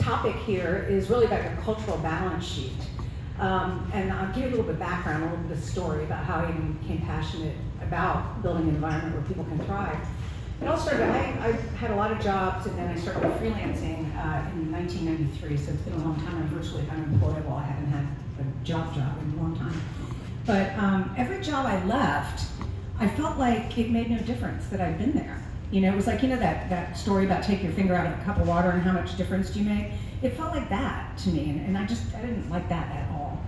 topic here is really about your cultural balance sheet. And I'll give you a little bit of background, a little bit of story about how I even became passionate about building an environment where people can thrive. It all started, I had a lot of jobs, and then I started freelancing in 1993, so it's been a long time. I'm virtually unemployable. I haven't had a job in a long time. But every job I left, I felt like it made no difference that I'd been there. You know, it was like, you know, that story about take your finger out of a cup of water and how much difference do you make? It felt like that to me, and I didn't like that at all.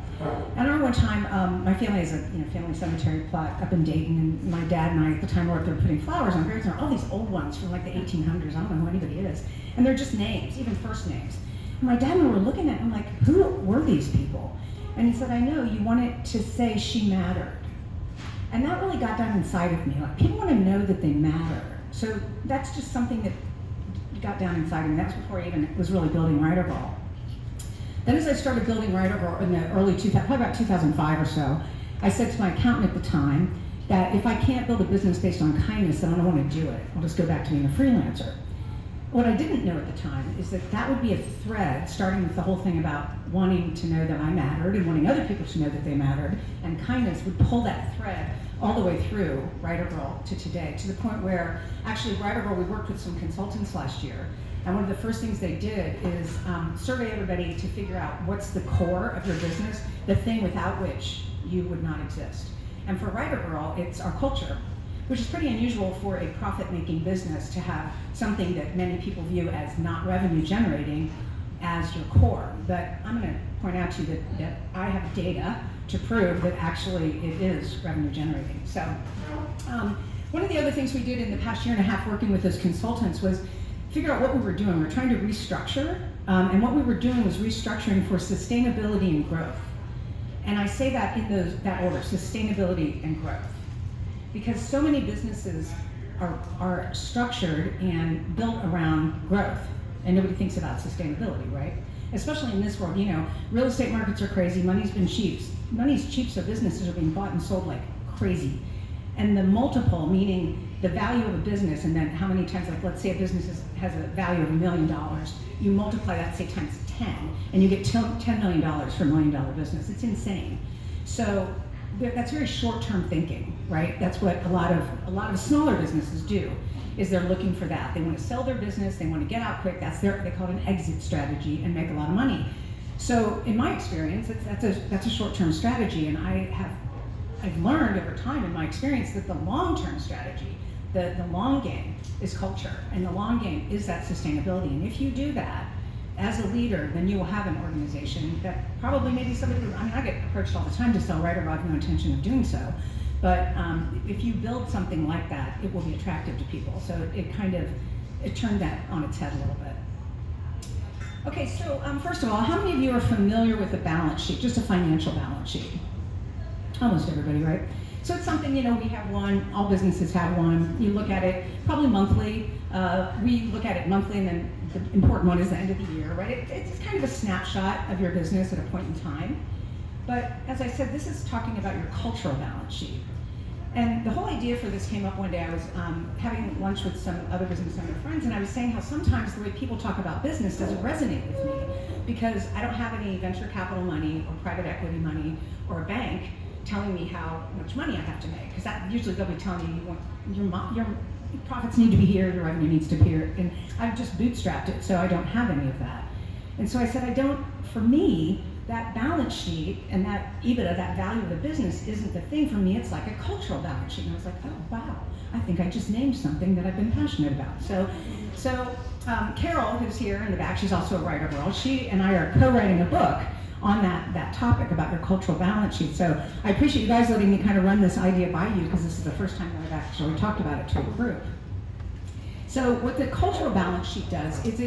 I remember one time, my family has a family cemetery plot up in Dayton, and my dad and I at the time were up there putting flowers on graves, and all these old ones from like the 1800s. I don't know who anybody is, and they're just names, even first names. And my dad and I were looking at it, and I'm like, who were these people? And he said, I know, you wanted to say she mattered. And that really got down inside of me. Like, people want to know that they matter. So that's just something that got down inside of me. That was before I even was really building Writer Girl. Then as I started building Writer Girl in the early 2000s, probably about 2005 or so, I said to my accountant at the time that if I can't build a business based on kindness, then I don't want to do it. I'll just go back to being a freelancer. What I didn't know at the time is that that would be a thread, starting with the whole thing about wanting to know that I mattered and wanting other people to know that they mattered, and kindness would pull that thread all the way through Writer Girl to today, to the point where, actually, Writer Girl, we worked with some consultants last year, and one of the first things they did is survey everybody to figure out what's the core of your business, the thing without which you would not exist. And for Writer Girl, it's our culture, which is pretty unusual for a profit-making business to have something that many people view as not revenue generating as your core. But I'm going to point out to you that I have data to prove that actually it is revenue generating. So one of the other things we did in the past year and a half working with those consultants was figure out what we were doing. We're trying to restructure, and what we were doing was restructuring for sustainability and growth. And I say that in that order, sustainability and growth. Because so many businesses are structured and built around growth, and nobody thinks about sustainability, right? Especially in this world, you know, real estate markets are crazy, money's cheap, so businesses are being bought and sold like crazy. And the multiple, meaning the value of a business, and then how many times, like let's say a business has a value of $1 million, you multiply that, say, times 10, and you get $10 million for $1 million business. It's insane. So that's very short-term thinking, right? That's what a lot of smaller businesses do, is they're looking for that. They want to sell their business, they want to get out quick. They call it an exit strategy, and make a lot of money. So in my experience, that's a short-term strategy, and I've learned over time in my experience that the long-term strategy, the long game, is culture, and the long game is that sustainability. And if you do that as a leader, then you will have an organization that probably maybe somebody, I get approached all the time to sell Writer. I have no intention of doing so. But if you build something like that, it will be attractive to people. So it turned that on its head a little bit. Okay, so first of all, how many of you are familiar with a balance sheet, just a financial balance sheet? Almost everybody, right? So it's something, we have one, all businesses have one. You look at it probably monthly. We look at it monthly, and then the important one is the end of the year, right? It's kind of a snapshot of your business at a point in time. But as I said, this is talking about your cultural balance sheet. And the whole idea for this came up one day. I was having lunch with some other business owner friends, and I was saying how sometimes the way people talk about business doesn't resonate with me, because I don't have any venture capital money or private equity money or a bank telling me how much money I have to make. Because that usually they'll be telling you your profits need to be here, your revenue needs to be here, and I've just bootstrapped it, so I don't have any of that. And so I said, for me, that balance sheet and that EBITDA, that value of the business, isn't the thing for me. It's like a cultural balance sheet. And I was like, oh, wow, I think I just named something that I've been passionate about. So Carol, who's here in the back, she's also a Writer Girl. She and I are co-writing a book on that topic about your cultural balance sheet. So I appreciate you guys letting me kind of run this idea by you, because this is the first time that I've actually talked about it to a group. So what the cultural balance sheet does is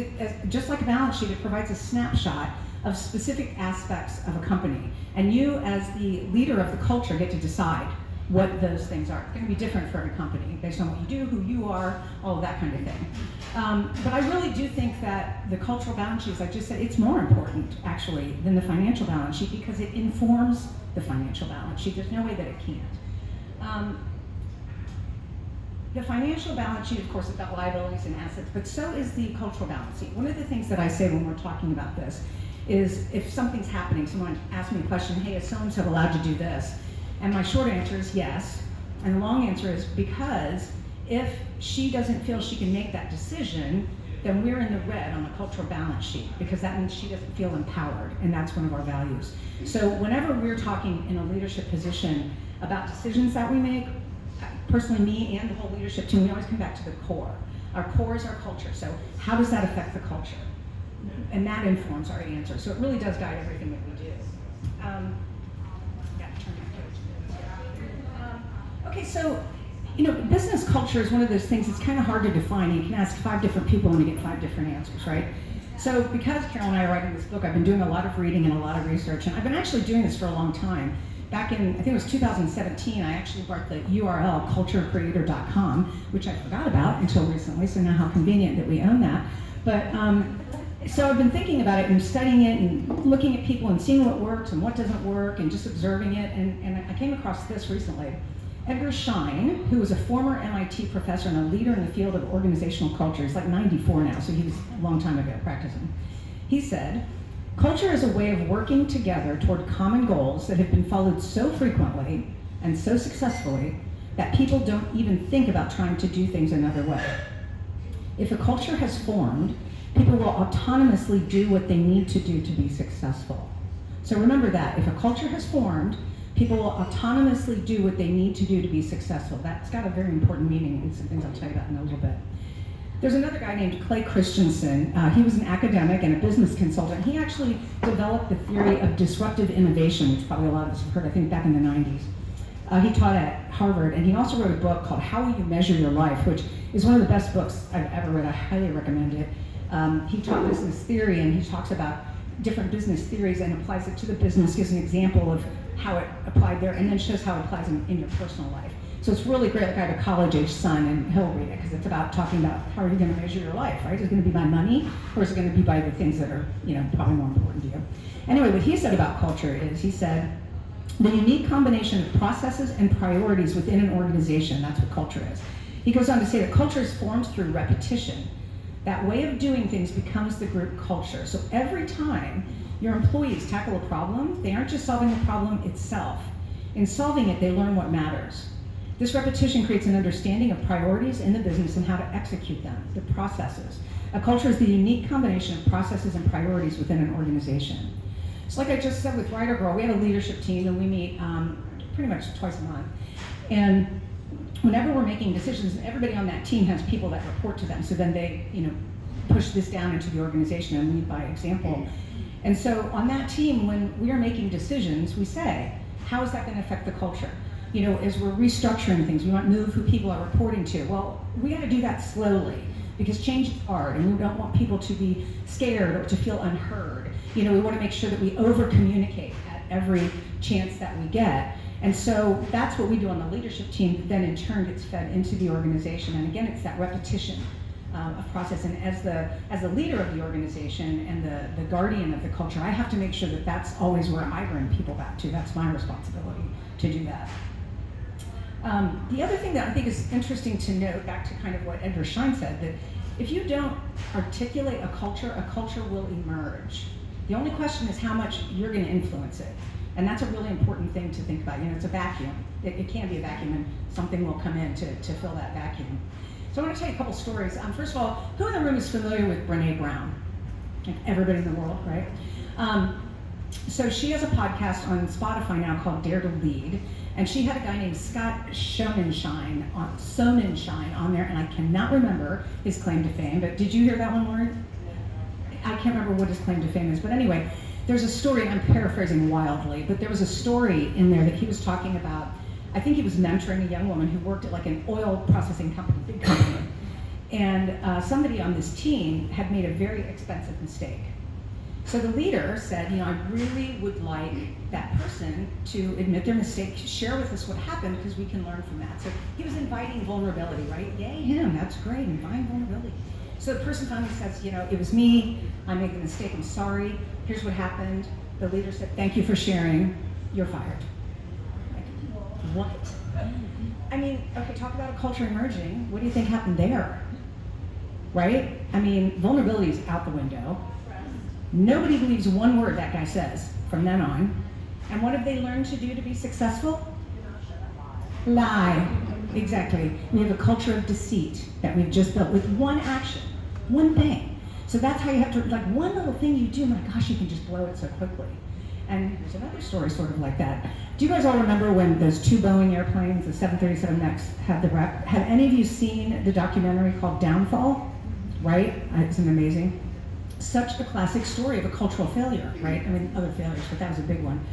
just like a balance sheet, it provides a snapshot of specific aspects of a company. And you, as the leader of the culture, get to decide what those things are. It's going to be different for every company based on what you do, who you are, all of that kind of thing. But I really do think that the cultural balance sheet, as I just said, it's more important, actually, than the financial balance sheet, because it informs the financial balance sheet. There's no way that it can't. the financial balance sheet, of course, has got liabilities and assets, but so is the cultural balance sheet. One of the things that I say when we're talking about this is if something's happening, someone asks me a question, hey, is so-and-so allowed to do this? And my short answer is yes. And the long answer is because if she doesn't feel she can make that decision, then we're in the red on the cultural balance sheet, because that means she doesn't feel empowered, and that's one of our values. So whenever we're talking in a leadership position about decisions that we make, personally me and the whole leadership team, we always come back to the core. Our core is our culture, so how does that affect the culture? And that informs our answer. So it really does guide everything that we do. Okay, so business culture is one of those things that's kind of hard to define. You can ask 5 different people and you get 5 different answers, right? So because Carol and I are writing this book, I've been doing a lot of reading and a lot of research, and I've been actually doing this for a long time. Back in, I think it was 2017, I actually wrote the URL, culturecreator.com, which I forgot about until recently, so now how convenient that we own that. But, so I've been thinking about it and studying it and looking at people and seeing what works and what doesn't work and just observing it, and I came across this recently. Edgar Schein, who was a former MIT professor and a leader in the field of organizational culture, he's like 94 now, so he was a long time ago practicing. He said, culture is a way of working together toward common goals that have been followed so frequently and so successfully that people don't even think about trying to do things another way. If a culture has formed, people will autonomously do what they need to do to be successful. So remember that, if a culture has formed, people will autonomously do what they need to do to be successful. That's got a very important meaning, and some things I'll tell you about in a little bit. There's another guy named Clay Christensen. He was an academic and a business consultant. He actually developed the theory of disruptive innovation, which probably a lot of us have heard, I think, back in the 90s. He taught at Harvard, and he also wrote a book called How Will You Measure Your Life, which is one of the best books I've ever read. I highly recommend it. He taught business theory, and he talks about different business theories and applies it to the business, gives an example of how it applied there, and then shows how it applies in your personal life. So it's really great. Like I have a college-age son, and he'll read it because it's about talking about how are you going to measure your life, right? Is it going to be by money, or is it going to be by the things that are, probably more important to you? Anyway, what he said about culture is, he said, the unique combination of processes and priorities within an organization, that's what culture is. He goes on to say that culture is formed through repetition. That way of doing things becomes the group culture. So every time your employees tackle a problem, they aren't just solving the problem itself. In solving it, they learn what matters. This repetition creates an understanding of priorities in the business and how to execute them, the processes. A culture is the unique combination of processes and priorities within an organization. So like I just said with Writer Girl, we have a leadership team and we meet pretty much twice a month. And whenever we're making decisions, everybody on that team has people that report to them. So then they, push this down into the organization and lead by example. And so on that team, when we are making decisions, we say, how is that going to affect the culture? As we're restructuring things, we want to move who people are reporting to. Well, we got to do that slowly because change is hard and we don't want people to be scared or to feel unheard. We want to make sure that we over-communicate at every chance that we get. And so that's what we do on the leadership team that then in turn gets fed into the organization. And again, it's that repetition of process. And as the leader of the organization and the guardian of the culture, I have to make sure that that's always where I bring people back to. That's my responsibility to do that. The other thing that I think is interesting to note, back to kind of what Edgar Schein said, that if you don't articulate a culture will emerge. The only question is how much you're going to influence it. And that's a really important thing to think about. It's a vacuum. It can be a vacuum, and something will come in to fill that vacuum. So I want to tell you a couple stories. First of all, who in the room is familiar with Brené Brown? Like everybody in the world, right? So she has a podcast on Spotify now called Dare to Lead, and she had a guy named Scott Sonnenschein on there, and I cannot remember his claim to fame, but did you hear that one word? I can't remember what his claim to fame is, but anyway, there's a story, and I'm paraphrasing wildly, but there was a story in there that he was talking about. I think he was mentoring a young woman who worked at like an oil processing company, big company, and somebody on this team had made a very expensive mistake. So the leader said, I really would like that person to admit their mistake, share with us what happened, because we can learn from that. So he was inviting vulnerability, right? Yay, him, that's great, inviting vulnerability. So the person finally says, it was me, I made the mistake, I'm sorry, here's what happened. The leader said, thank you for sharing, you're fired. Like, what? I mean, okay, talk about a culture emerging. What do you think happened there? Right? I mean, vulnerability is out the window. Nobody believes one word that guy says from then on. And what have they learned to do to be successful? Lie. Exactly. We have a culture of deceit that we've just built with one action, one thing. So that's how you have to, like one little thing you do, my gosh, you can just blow it so quickly. And there's another story sort of like that. Do you guys all remember when those two Boeing airplanes, the 737 MAX, had the wreck? Have any of you seen the documentary called Downfall? Right? Isn't it amazing? Such a classic story of a cultural failure, right? I mean, other failures, but that was a big one.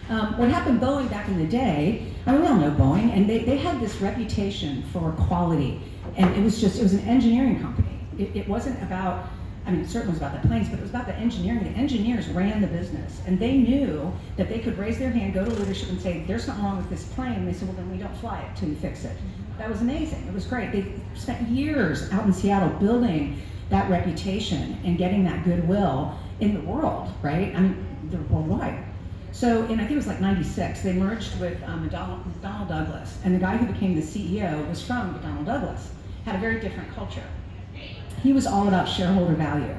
What happened Boeing back in the day, I mean, we all know Boeing, and they had this reputation for quality. And it was an engineering company. It wasn't about, I mean, it certainly was about the planes, but it was about the engineering. The engineers ran the business, and they knew that they could raise their hand, go to leadership and say, there's something wrong with this plane. And they said, well, then we don't fly it till you fix it. That was amazing. It was great. They spent years out in Seattle building that reputation and getting that goodwill in the world, right? I mean, they're worldwide. So I think it was like 96, they merged with McDonnell Douglas, and the guy who became the CEO was from McDonnell Douglas, had a very different culture. He was all about shareholder value.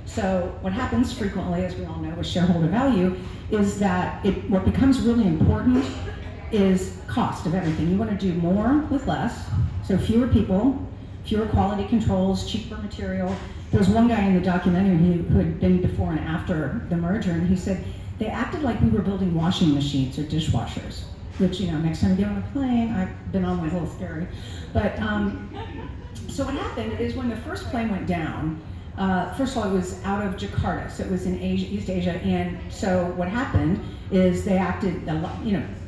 So what happens frequently, as we all know, with shareholder value, is that what becomes really important is cost of everything. You want to do more with less, so fewer people, fewer quality controls, cheaper material. There was one guy in the documentary who had been before and after the merger, and he said, they acted like we were building washing machines or dishwashers, which, next time you get on a plane, I've been on one, a little scary. But, so what happened is when the first plane went down, first of all, it was out of Jakarta, so it was in Asia, East Asia, and so what happened is they acted,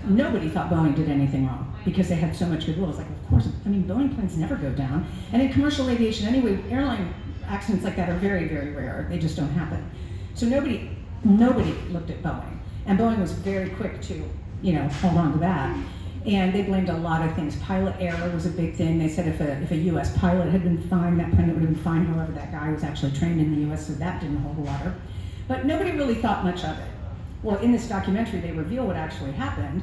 nobody thought Boeing did anything wrong because they had so much goodwill. It's like, of course, I mean, Boeing planes never go down, and in commercial aviation anyway, airline accidents like that are very, very rare. They just don't happen. So nobody looked at Boeing, and Boeing was very quick to, hold on to that. And they blamed a lot of things. Pilot error was a big thing. They said if a U.S. pilot had been fined, that plane would have been fined. However, that guy was actually trained in the U.S., so that didn't hold water. But nobody really thought much of it. Well, in this documentary, they reveal what actually happened,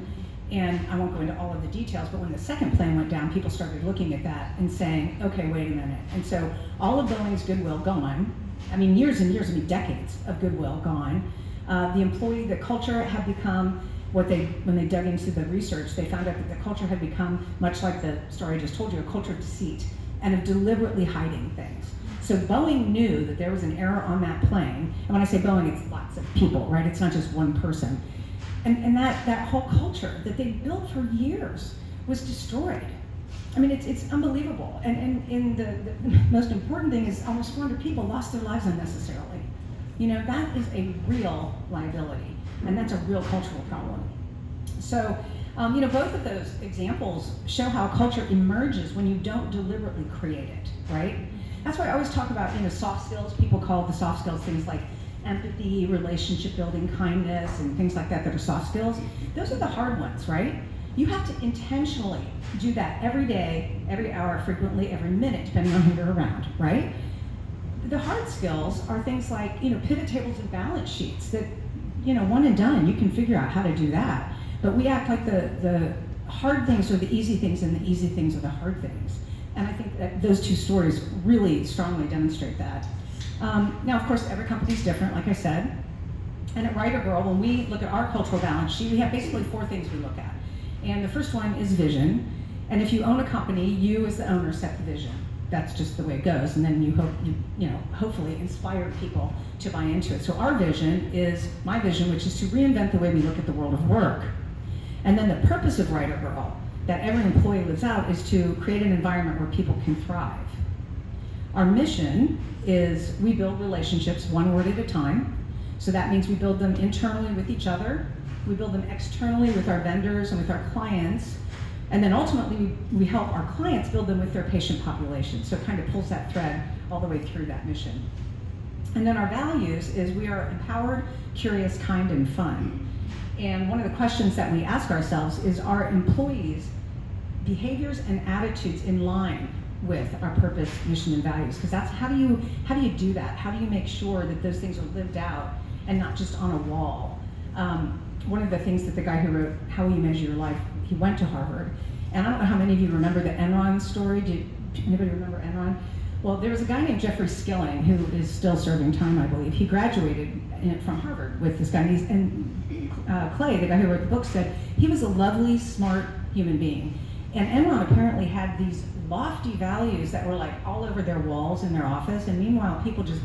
and I won't go into all of the details, but when the second plane went down, people started looking at that and saying, okay, wait a minute. And so all of Boeing's goodwill gone. I mean, years and years, decades of goodwill gone. The culture had become when they dug into the research, they found out that the culture had become much like the story I just told you, a culture of deceit and of deliberately hiding things. So Boeing knew that there was an error on that plane, and when I say Boeing, it's lots of people, right? It's not just one person. And that whole culture that they built for years was destroyed. I mean, it's unbelievable. And the most important thing is almost 400 people lost their lives unnecessarily. That is a real liability, and that's a real cultural problem. So, both of those examples show how culture emerges when you don't deliberately create it, right? That's why I always talk about, soft skills. People call the soft skills things like empathy, relationship building, kindness, and things like that are soft skills. Those are the hard ones, right? You have to intentionally do that every day, every hour, frequently, every minute, depending on who you're around, right? The hard skills are things like, pivot tables and balance sheets that, one and done, you can figure out how to do that. But we act like the hard things are the easy things and the easy things are the hard things. And I think that those two stories really strongly demonstrate that. Now, of course, every company's different, like I said. And at Writer Girl, when we look at our cultural balance sheet, we have basically 4 things we look at. And the first one is vision. And if you own a company, you as the owner set the vision. That's just the way it goes. And then you hopefully inspire people to buy into it. So our vision is my vision, which is to reinvent the way we look at the world of work. And then the purpose of Writer Girl, that every employee lives out, is to create an environment where people can thrive. Our mission is we build relationships one word at a time. So that means we build them internally with each other. We build them externally with our vendors and with our clients. And then ultimately, we help our clients build them with their patient population. So it kind of pulls that thread all the way through that mission. And then our values is we are empowered, curious, kind, and fun. And one of the questions that we ask ourselves is, are employees' behaviors and attitudes in line with our purpose, mission, and values? Because that's how do you do that? How do you make sure that those things are lived out and not just on a wall? One of the things that the guy who wrote How Will You Measure Your Life, he went to Harvard, And I don't know how many of you remember the Enron story. Do anybody remember Enron? Well, there was a guy named Jeffrey Skilling who is still serving time, I believe. He graduated from Harvard with this guy. And Clay, the guy who wrote the book, said he was a lovely, smart human being. And Enron apparently had these lofty values that were like all over their walls in their office. And meanwhile, people just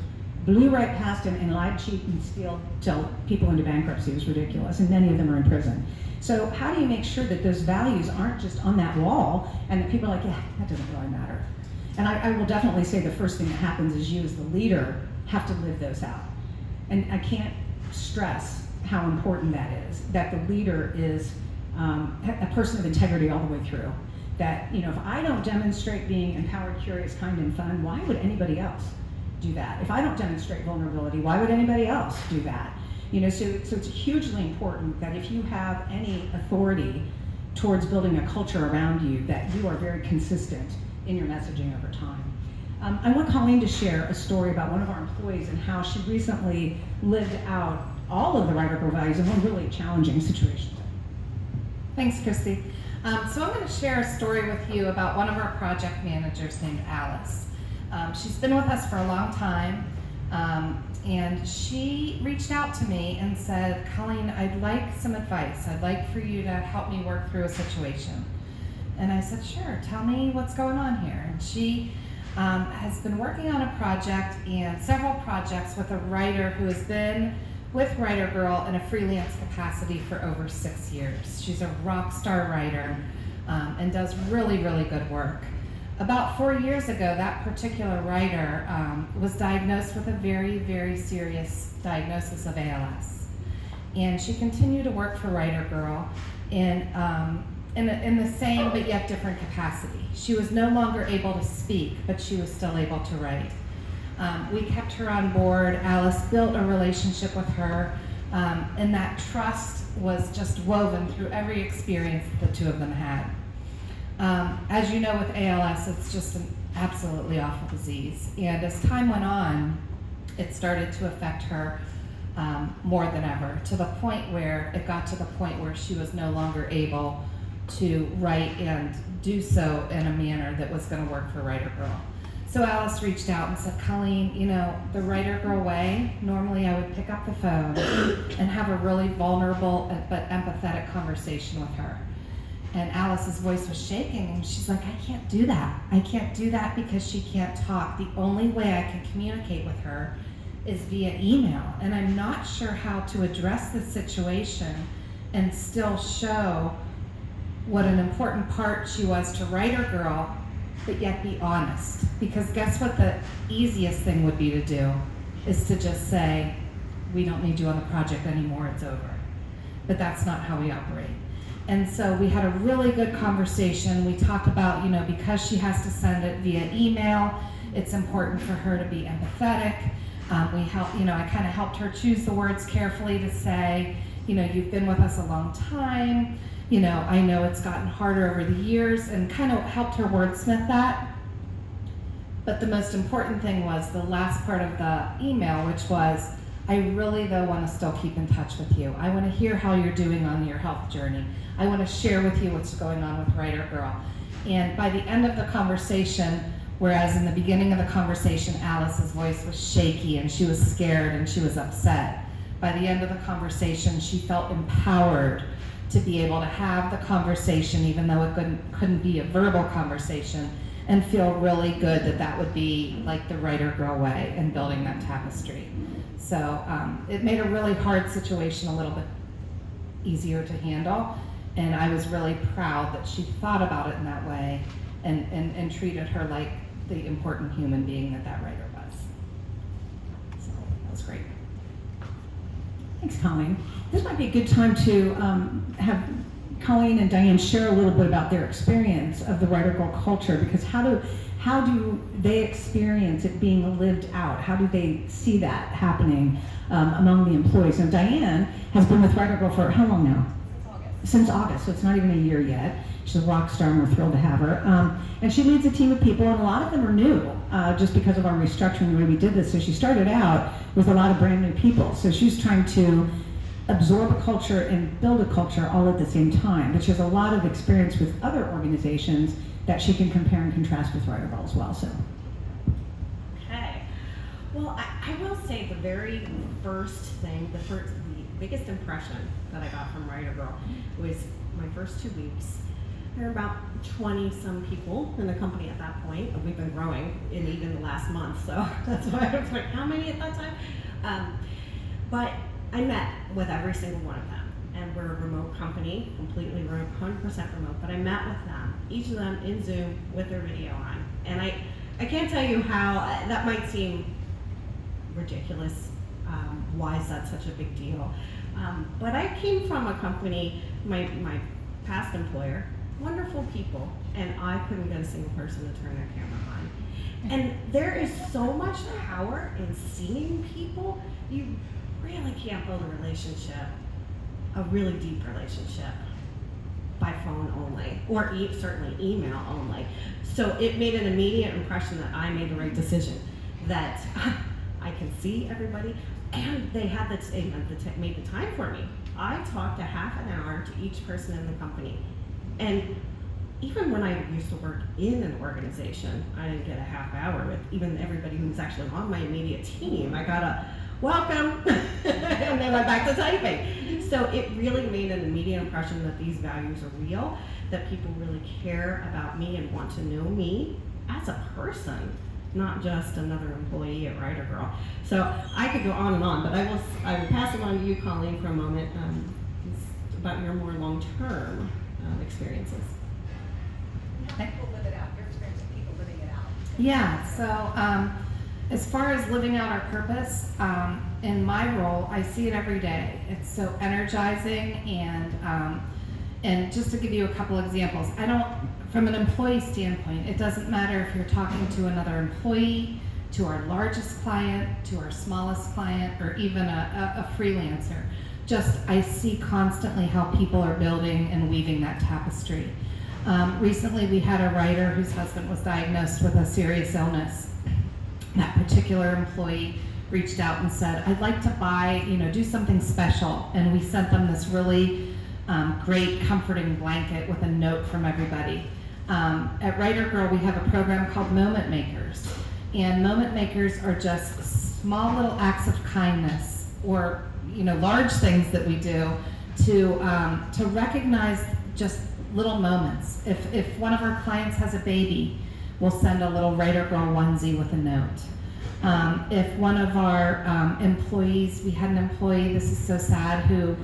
blew right past him and lied, cheat, and steal till people into bankruptcy. It was ridiculous. And many of them are in prison. So how do you make sure that those values aren't just on that wall and that people are like, yeah, that doesn't really matter? And I will definitely say the first thing that happens is you as the leader have to live those out. And I can't stress how important that is, that the leader is a person of integrity all the way through. That, you know, if I don't demonstrate being empowered, curious, kind, and fun, why would anybody else do that? If I don't demonstrate vulnerability, why would anybody else do that? You know, so it's hugely important that if you have any authority towards building a culture around you, that you are very consistent in your messaging over time. I want Colleen to share a story about one of our employees and how she recently lived out all of the Writer Girl values in one really challenging situation. Thanks, Christy. So I'm going to share a story with you about one of our project managers named Alice. She's been with us for a long time, and she reached out to me and said, Colleen, I'd like some advice. I'd like for you to help me work through a situation. And I said, sure, tell me what's going on here. And she has been working on a project and several projects with a writer who has been with Writer Girl in a freelance capacity for over 6 years. She's a rock star writer and does really, really good work. About 4 years ago, that particular writer was diagnosed with a very, very serious diagnosis of ALS. And she continued to work for Writer Girl in the same but yet different capacity. She was no longer able to speak, but she was still able to write. We kept her on board. Alice built a relationship with her, and that trust was just woven through every experience that the two of them had. As you know, with ALS, it's just an absolutely awful disease. And as time went on, it started to affect her more than ever, to the point where it got to the point where she was no longer able to write and do so in a manner that was going to work for Writer Girl. So Alice reached out and said, Colleen, you know, the Writer Girl way, normally I would pick up the phone and have a really vulnerable but empathetic conversation with her. And Alice's voice was shaking, and she's like, I can't do that. I can't do that because she can't talk. The only way I can communicate with her is via email. And I'm not sure how to address this situation and still show what an important part she was to Writer Girl, but yet be honest. Because guess what the easiest thing would be to do is to just say, we don't need you on the project anymore, it's over. But that's not how we operate. And so we had a really good conversation. We talked about, you know, because she has to send it via email, it's important for her to be empathetic. We helped, you know, I kind of helped her choose the words carefully to say, you know, you've been with us a long time. You know, I know it's gotten harder over the years, and kind of helped her wordsmith that. But the most important thing was the last part of the email, which was, I really, though, want to still keep in touch with you. I want to hear how you're doing on your health journey. I want to share with you what's going on with Writer Girl. And by the end of the conversation, whereas in the beginning of the conversation, Alice's voice was shaky and she was scared and she was upset, by the end of the conversation, she felt empowered to be able to have the conversation, even though it couldn't be a verbal conversation, and feel really good that that would be like the Writer Girl way in building that tapestry. So it made a really hard situation a little bit easier to handle, and I was really proud that she thought about it in that way and treated her like the important human being that writer was. So that was great. Thanks, Colleen. This might be a good time to have Colleen and Diane share a little bit about their experience of the Writer Girl culture, because how do they experience it being lived out? How do they see that happening among the employees? Now, Diane has been with Writer Girl for how long now? Since August, so it's not even a year yet. She's a rock star and we're thrilled to have her. And she leads a team of people, and a lot of them are new, just because of our restructuring, the way we did this. So she started out with a lot of brand new people. So she's trying to absorb a culture and build a culture all at the same time. But she has a lot of experience with other organizations that she can compare and contrast with Writer Girl as well. So. Okay. Well, I will say the very first thing, the biggest impression that I got from Writer Girl was my first 2 weeks. There were about 20 some people in the company at that point. We've been growing in even the last month, so that's why I was like, how many at that time? But I met with every single one of them, and we're a remote company, completely remote, 100% remote, but I met with them, each of them in Zoom with their video on. And I can't tell you how, that might seem ridiculous, why is that such a big deal? But I came from a company, my past employer, wonderful people, and I couldn't get a single person to turn their camera on. And there is so much power in seeing people. You really can't build a relationship, a really deep relationship, by phone only, or certainly email only. So it made an immediate impression that I made the right decision, that I can see everybody, and they had the statement that made the time for me. I talked a half an hour to each person in the company. And even when I used to work in an organization, I didn't get a half hour with even everybody who was actually on my immediate team. I got a welcome, and then went back to typing. So it really made an immediate impression that these values are real, that people really care about me and want to know me as a person, not just another employee at Writer Girl. So I could go on and on, but I will pass it on to you, Colleen, for a moment, about your more long-term experiences. People live it out, your experience of people living it out. Yeah, so as far as living out our purpose, in my role, I see it every day. It's so energizing, and just to give you a couple examples, from an employee standpoint, it doesn't matter if you're talking to another employee, to our largest client, to our smallest client, or even a freelancer. I see constantly how people are building and weaving that tapestry. Recently, we had a writer whose husband was diagnosed with a serious illness. That particular employee reached out and said, I'd like to do something special. And we sent them this really great comforting blanket with a note from everybody. At Writer Girl, we have a program called Moment Makers. And Moment Makers are just small little acts of kindness, or large things that we do to recognize just little moments. If one of our clients has a baby, we'll send a little Writer Girl onesie with a note. If one of our employees, we had an employee, this is so sad, who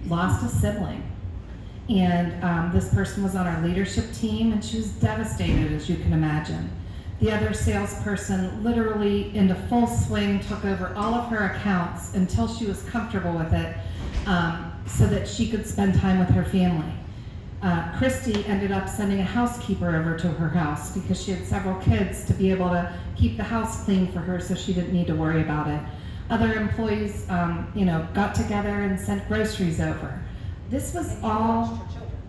lost a sibling. And this person was on our leadership team, and she was devastated, as you can imagine. The other salesperson literally, into full swing, took over all of her accounts until she was comfortable with it, so that she could spend time with her family. Christy ended up sending a housekeeper over to her house because she had several kids, to be able to keep the house clean for her so she didn't need to worry about it. Other employees, got together and sent groceries over. This was all,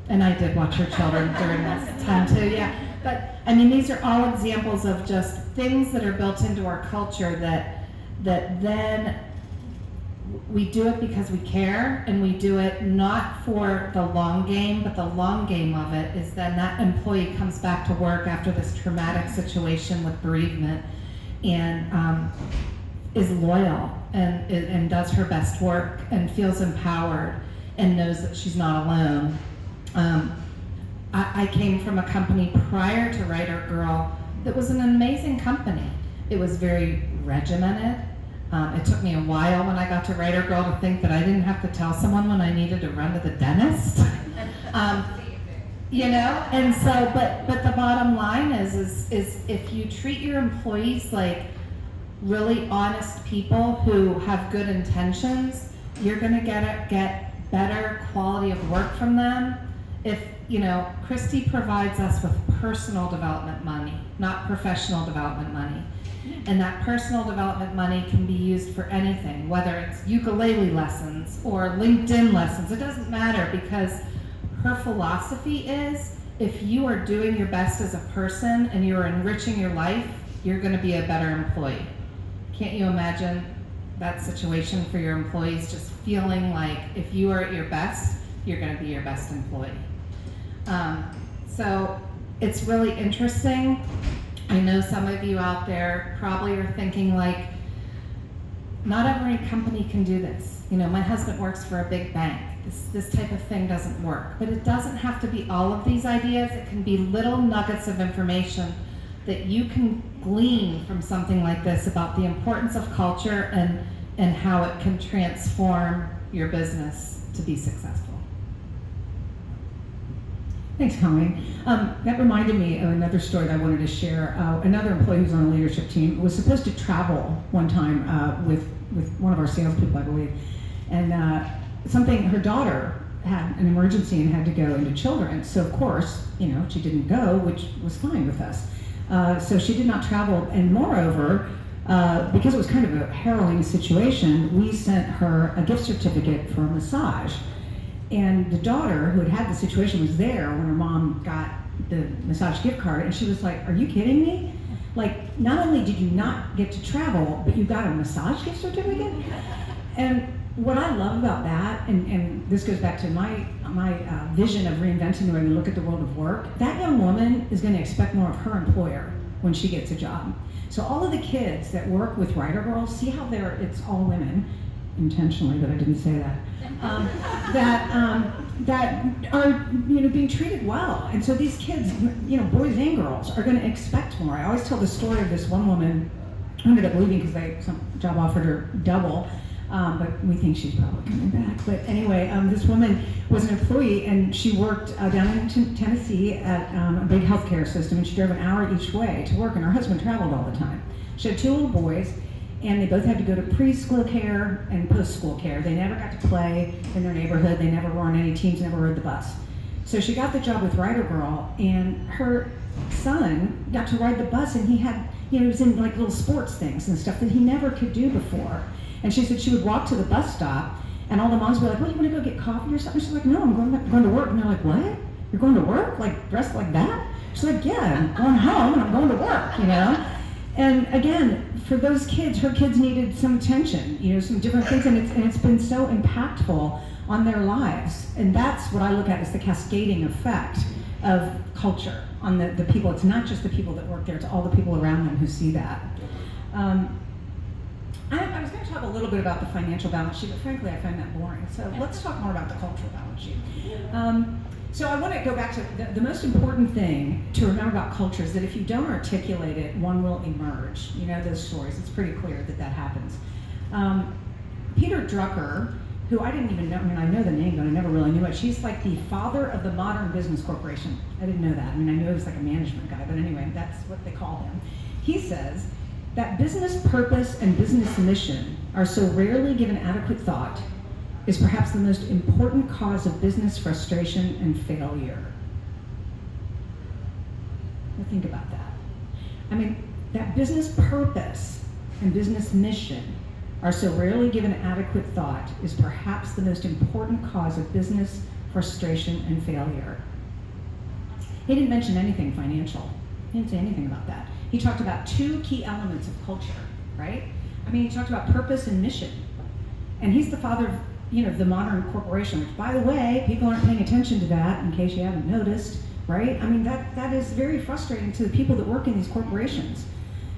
and I did watch her children during this time too, yeah. But these are all examples of just things that are built into our culture that then we do it because we care, and we do it not for the long game, but the long game of it is then that employee comes back to work after this traumatic situation with bereavement and is loyal and does her best work and feels empowered and knows that she's not alone. I came from a company prior to Writer Girl that was an amazing company. It was very regimented. It took me a while when I got to Writer Girl to think that I didn't have to tell someone when I needed to run to the dentist. And so, but the bottom line is if you treat your employees like really honest people who have good intentions, you're gonna get better quality of work from them. If, Christy provides us with personal development money, not professional development money. And that personal development money can be used for anything, whether it's ukulele lessons or LinkedIn lessons. It doesn't matter, because her philosophy is, if you are doing your best as a person and you are enriching your life, you're going to be a better employee. Can't you imagine that situation for your employees, just feeling like if you are at your best, you're going to be your best employee. So it's really interesting. I know some of you out there probably are thinking like, not every company can do this. You know, my husband works for a big bank. This type of thing doesn't work. But it doesn't have to be all of these ideas. It can be little nuggets of information that you can glean from something like this about the importance of culture and how it can transform your business to be successful. Thanks, Colleen. That reminded me of another story that I wanted to share. Another employee who's on a leadership team was supposed to travel one time with one of our salespeople, I believe, and her daughter had an emergency and had to go into children. So of course, she didn't go, which was fine with us. So she did not travel, and moreover, because it was kind of a harrowing situation, we sent her a gift certificate for a massage. And the daughter, who had the situation, was there when her mom got the massage gift card, and she was like, "Are you kidding me? Like, not only did you not get to travel, but you got a massage gift certificate?" And what I love about that, and this goes back to my vision of reinventing the way we look at the world of work, that young woman is going to expect more of her employer when she gets a job. So all of the kids that work with Writer Girls, see how it's all women, intentionally, but I didn't say that, that are being treated well. And so these kids, boys and girls, are going to expect more. I always tell the story of this one woman who ended up leaving because some job offered her double, but we think she's probably coming back. But anyway, this woman was an employee, and she worked down in Tennessee at a big healthcare system, and she drove an hour each way to work, and her husband traveled all the time. She had 2 little boys, and they both had to go to preschool care and post-school care. They never got to play in their neighborhood. They never were on any teams, never rode the bus. So she got the job with Writer Girl, and her son got to ride the bus, and he had, he was in like little sports things and stuff that he never could do before. And she said she would walk to the bus stop, and all the moms were like, "Well, you want to go get coffee or something?" She's like, "No, I'm going to work." And they're like, "What? You're going to work? Like dressed like that?" She's like, "Yeah, I'm going home and I'm going to work, And again, for those kids, her kids needed some attention, some different things, and it's been so impactful on their lives. And that's what I look at as the cascading effect of culture on the people. It's not just the people that work there, it's all the people around them who see that. I was going to talk a little bit about the financial balance sheet, but frankly, I find that boring. So let's talk more about the cultural balance sheet. So I want to go back to the most important thing to remember about culture is that if you don't articulate it, one will emerge. You know those stories. It's pretty clear that happens. Peter Drucker, who I didn't even know, I know the name, but I never really knew it. She's like the father of the modern business corporation. I didn't know that. I knew he was like a management guy, but anyway, that's what they call him. He says that business purpose and business mission are so rarely given adequate thought is perhaps the most important cause of business frustration and failure. Now think about that. That business purpose and business mission are so rarely given adequate thought is perhaps the most important cause of business frustration and failure. He didn't mention anything financial. He didn't say anything about that. He talked about 2 key elements of culture, right? He talked about purpose and mission. And he's the father of the modern corporation, which, by the way, people aren't paying attention to that, in case you haven't noticed, right? That is very frustrating to the people that work in these corporations.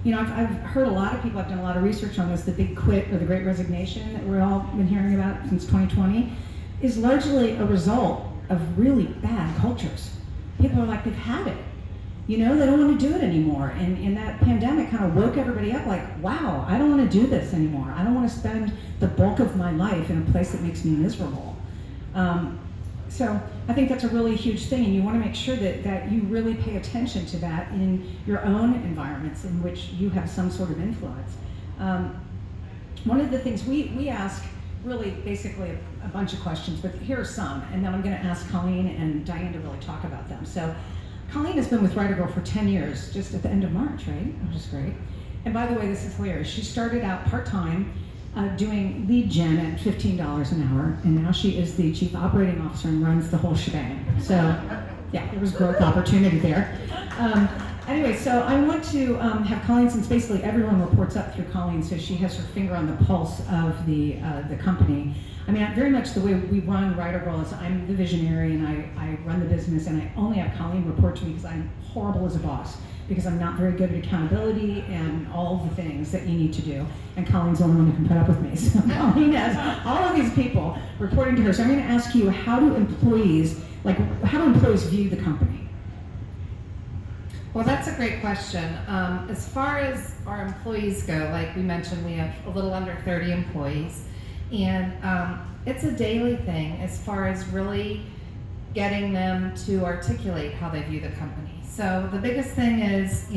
I've heard a lot of people, I've done a lot of research on this, the big quit or the great resignation that we've all been hearing about since 2020 is largely a result of really bad cultures. People are like, they've had it. They don't want to do it anymore. And that pandemic kind of woke everybody up like, wow, I don't want to do this anymore. I don't want to spend the bulk of my life in a place that makes me miserable. So I think that's a really huge thing, and you want to make sure that you really pay attention to that in your own environments in which you have some sort of influence. One of the things we ask, really basically a bunch of questions, but here are some, and then I'm going to ask Colleen and Diane to really talk about them. So Colleen has been with Writer Girl for 10 years, just at the end of March, right? Which is great. And by the way, this is hilarious. She started out part-time doing lead gen at $15 an hour, and now she is the chief operating officer and runs the whole shebang. So yeah, there was growth opportunity there. Anyway, so I want to have Colleen, since basically everyone reports up through Colleen, so she has her finger on the pulse of the company. I mean, very much the way we run Writer Girl is I'm the visionary and I run the business, and I only have Colleen report to me because I'm horrible as a boss, because I'm not very good at accountability and all the things that you need to do. And Colleen's the only one who can put up with me. So Colleen has all of these people reporting to her. So I'm going to ask you, how do employees view the company? Well, that's a great question. As far as our employees go, like we mentioned, we have a little under 30 employees, and it's a daily thing as far as really getting them to articulate how they view the company. So the biggest thing is,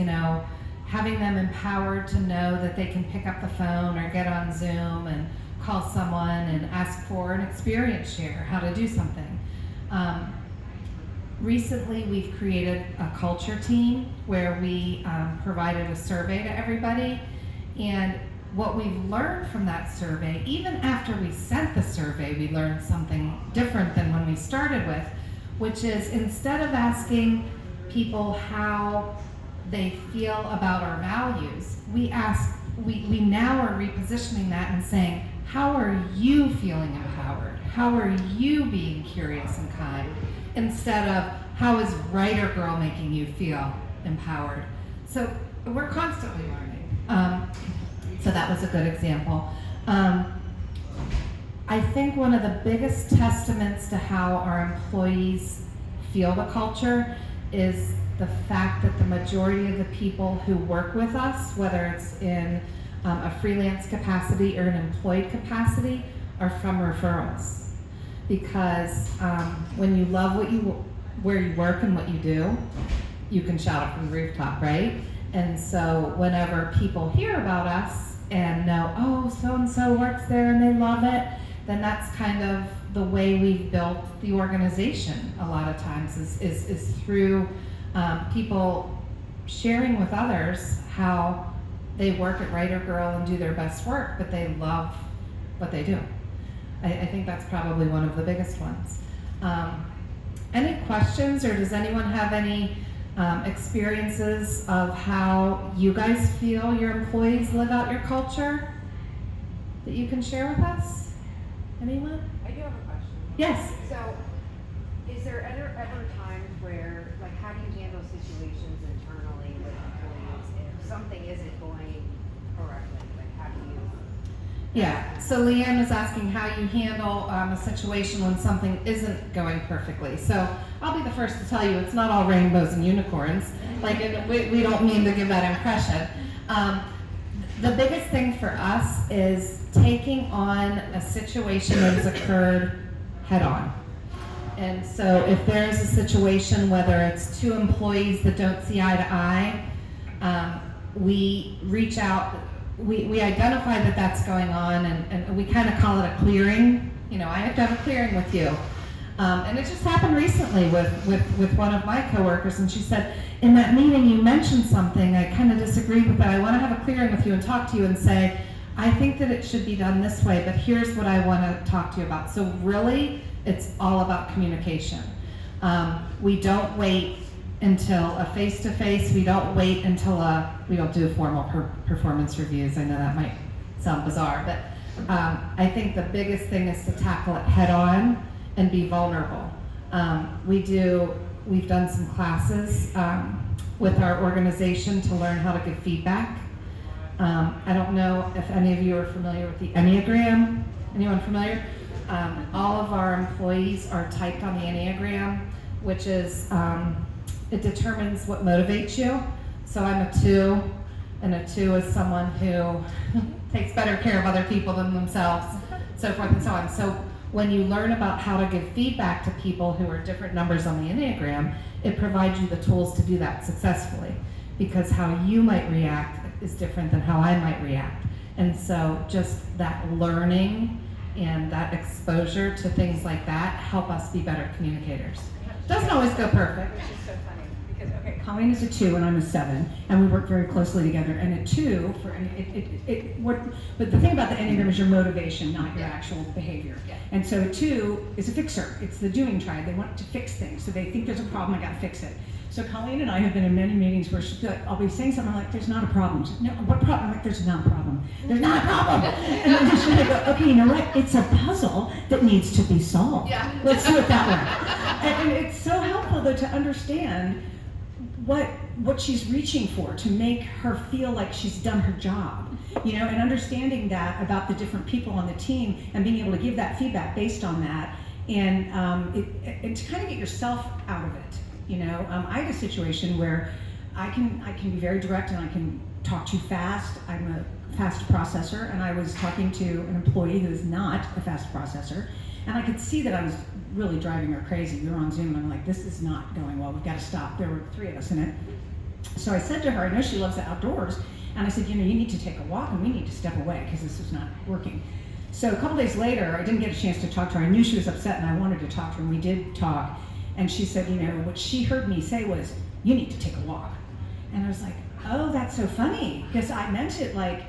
having them empowered to know that they can pick up the phone or get on Zoom and call someone and ask for an experience share, how to do something. Recently, we've created a culture team where we provided a survey to everybody, and what we've learned from that survey, even after we sent the survey, we learned something different than when we started with, which is instead of asking people how they feel about our values, we now are repositioning that and saying, how are you feeling empowered? How are you being curious and kind? Instead of, how is Writer Girl making you feel empowered? So we're constantly learning. So that was a good example. I think one of the biggest testaments to how our employees feel the culture is the fact that the majority of the people who work with us, whether it's in a freelance capacity or an employed capacity, are from referrals. Because when you love where you work and what you do, you can shout it from the rooftop, right? And so whenever people hear about us and know, oh, so-and-so works there and they love it, then that's kind of the way we've built the organization a lot of times is through people sharing with others how they work at Writer Girl and do their best work, but they love what they do. I think that's probably one of the biggest ones. Any questions, or does anyone have any experiences of how you guys feel your employees live out your culture that you can share with us? Anyone? I do have a question. Yes. So, is there ever times where, like, how do you handle situations internally with employees if something isn't going correctly? Like, how do you? Yeah, so Leanne is asking how you handle a situation when something isn't going perfectly. So I'll be the first to tell you it's not all rainbows and unicorns. Like, we don't mean to give that impression. The biggest thing for us is taking on a situation that has occurred head on. And so if there's a situation, whether it's two employees that don't see eye to eye, we reach out. We identify that that's going on, and we kind of call it a clearing. I have to have a clearing with you. And it just happened recently with one of my coworkers, and she said, in that meeting you mentioned something, I kind of disagreed with that. I want to have a clearing with you and talk to you and say, I think that it should be done this way, but here's what I want to talk to you about. So really, it's all about communication. We don't wait until a face-to-face. We don't wait until we don't do formal performance reviews. I know that might sound bizarre, but I think the biggest thing is to tackle it head on and be vulnerable. We've done some classes with our organization to learn how to give feedback. I don't know if any of you are familiar with the Enneagram. Anyone familiar? All of our employees are typed on the Enneagram, which is it determines what motivates you. So I'm a 2, and a 2 is someone who takes better care of other people than themselves, so forth and so on. So when you learn about how to give feedback to people who are different numbers on the Enneagram, it provides you the tools to do that successfully, because how you might react is different than how I might react. And so just that learning and that exposure to things like that help us be better communicators. Doesn't always go perfect. Which is so funny because Colleen is a 2 and I'm a 7, and we work very closely together. And a 2 but the thing about the Enneagram is your motivation, not your actual behavior. Yeah. And so a 2 is a fixer. It's the doing triad. They want to fix things, so they think there's a problem. I got to fix it. So Colleen and I have been in many meetings where she'll be like, I'll be saying something like, there's not a problem. She's, no, what problem? I'm like, there's not a problem. There's not a problem. And then she'll go, okay, you know what? It's a puzzle that needs to be solved. Yeah. Let's do it that way. And it's so helpful though to understand what she's reaching for to make her feel like she's done her job, you know, and understanding that about the different people on the team and being able to give that feedback based on that, and to kind of get yourself out of it, you know. I had a situation where I can be very direct and I can talk too fast. I'm a fast processor, and I was talking to an employee who is not a fast processor, and I could see that I was really driving her crazy. We were on Zoom and I'm like, this is not going well, we've got to stop. There were 3 of us in it. So I said to her, I know she loves the outdoors, and I said, you know, you need to take a walk and we need to step away because this is not working. So a couple days later, I didn't get a chance to talk to her. I knew she was upset and I wanted to talk to her, and we did talk. And she said, you know, what she heard me say was, you need to take a walk. And I was like, oh, that's so funny, because I meant it like,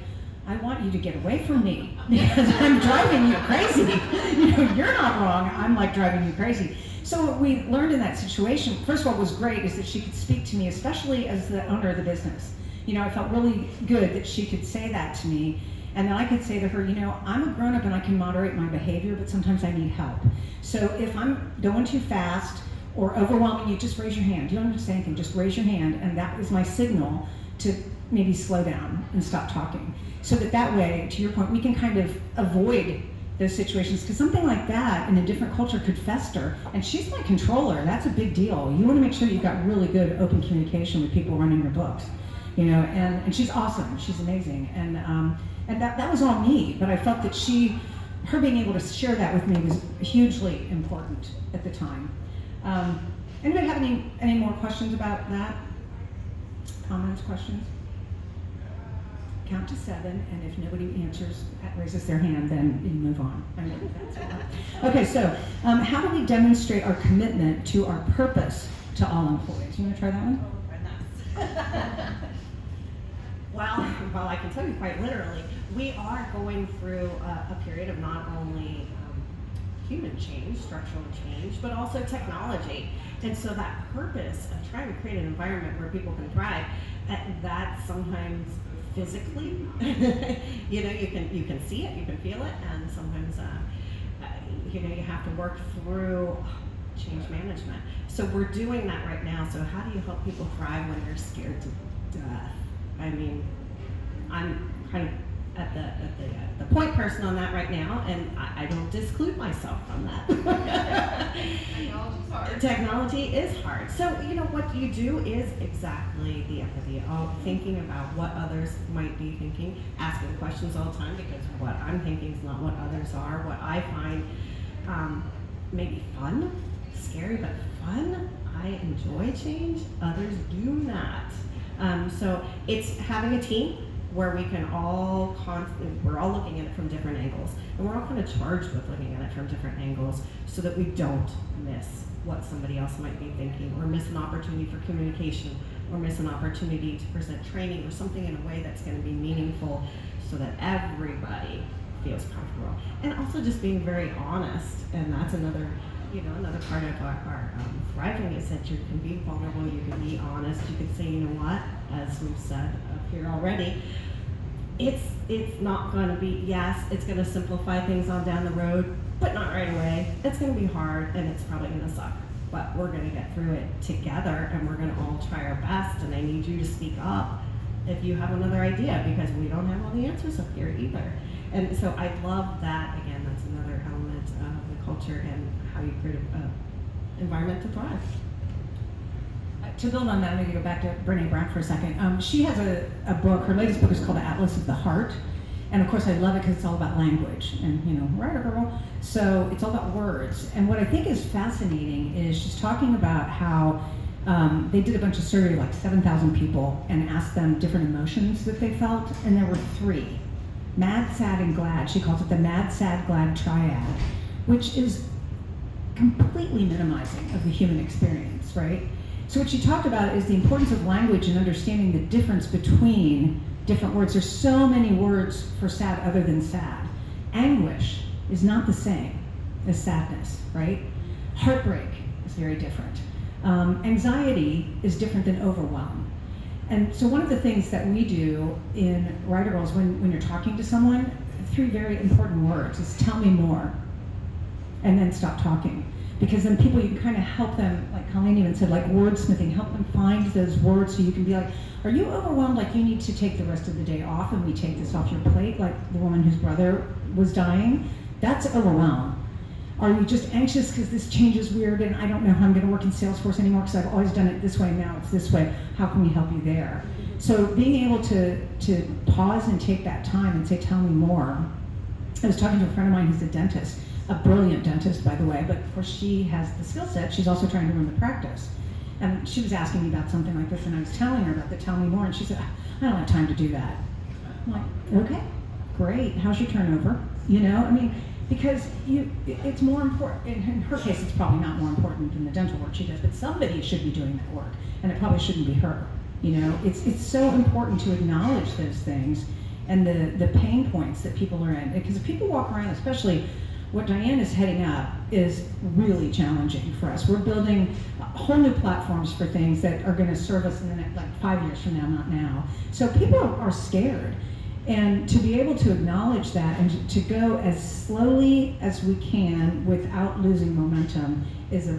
I want you to get away from me because I'm driving you crazy. You know, you're not wrong, I'm like driving you crazy. So what we learned in that situation, first of all, was great is that she could speak to me, especially as the owner of the business. You know, I felt really good that she could say that to me. And then I could say to her, you know, I'm a grown-up and I can moderate my behavior, but sometimes I need help. So if I'm going too fast or overwhelming you, just raise your hand. You don't have to say anything, just raise your hand. And that is my signal to maybe slow down and stop talking. So that way, to your point, we can kind of avoid those situations, because something like that in a different culture could fester. And she's my controller, that's a big deal. You want to make sure you've got really good open communication with people running your books, you know, and she's awesome, she's amazing. And that was all me, but I felt that her being able to share that with me was hugely important at the time. Anybody have any more questions about that? Comments, questions? Count to 7, and if nobody raises their hand, then you move on. I know that's a lot. Okay, so how do we demonstrate our commitment to our purpose to all employees? You want to try that one? Oh, goodness. Well, I can tell you quite literally, we are going through a period of not only human change, structural change, but also technology. And so that purpose of trying to create an environment where people can thrive, that sometimes physically, you know, you can see it, you can feel it, and sometimes, you know, you have to work through change management. So we're doing that right now. So how do you help people thrive when they're scared to death? I mean, I'm kind of at the point person on that right now, and I don't disclude myself from that. Technology's hard. Technology is hard. So, you know, what you do is exactly the empathy, thinking about what others might be thinking, asking questions all the time, because what I'm thinking is not what others are. What I find maybe fun, scary, but fun. I enjoy change. Others do not. So it's having a team where we can we're all looking at it from different angles, and we're all kind of charged with looking at it from different angles so that we don't miss what somebody else might be thinking, or miss an opportunity for communication, or miss an opportunity to present training or something in a way that's going to be meaningful so that everybody feels comfortable. And also just being very honest, and that's another part of our thriving is that you can be vulnerable, you can be honest, you can say, you know what, as we've said up here already, it's not going to be, yes, it's going to simplify things on down the road, but not right away. It's going to be hard, and it's probably going to suck, but we're going to get through it together, and we're going to all try our best, and I need you to speak up if you have another idea, because we don't have all the answers up here either. And so I love that. Again, that's another element of the culture and how you create an environment to thrive. To build on that, I'm going to go back to Brené Brown for a second. She has a book, her latest book is called Atlas of the Heart. And of course I love it because it's all about language and, you know, right, girl. So it's all about words. And what I think is fascinating is she's talking about how they did a bunch of survey, like 7,000 people, and asked them different emotions that they felt. And there were 3, mad, sad, and glad. She calls it the mad, sad, glad triad, which is completely minimizing of the human experience, right? So what she talked about is the importance of language and understanding the difference between different words. There's so many words for sad other than sad. Anguish is not the same as sadness, right? Heartbreak is very different. Anxiety is different than overwhelm. And so one of the things that we do in Writer Girls when you're talking to someone, 3 very important words is tell me more, and then stop talking. Because then people, you can kind of help them, like Colleen even said, like wordsmithing, help them find those words so you can be like, are you overwhelmed like you need to take the rest of the day off and we take this off your plate, like the woman whose brother was dying? That's overwhelm. Are you just anxious because this change is weird and I don't know how I'm going to work in Salesforce anymore because I've always done it this way and now it's this way? How can we help you there? So being able to pause and take that time and say, tell me more. I was talking to a friend of mine who's a dentist, a brilliant dentist, by the way, but of course she has the skill set. She's also trying to run the practice. And she was asking me about something like this, and I was telling her about the tell me more, and she said, I don't have time to do that. I'm like, okay, great. How's your turnover? You know, I mean, because it's more important. In her case, it's probably not more important than the dental work she does, but somebody should be doing that work, and it probably shouldn't be her. You know, it's so important to acknowledge those things and the pain points that people are in. Because if people walk around, especially what Diane is heading up, is really challenging for us. We're building whole new platforms for things that are going to serve us in the next, like 5 years from now, not now. So people are scared. And to be able to acknowledge that and to go as slowly as we can without losing momentum is a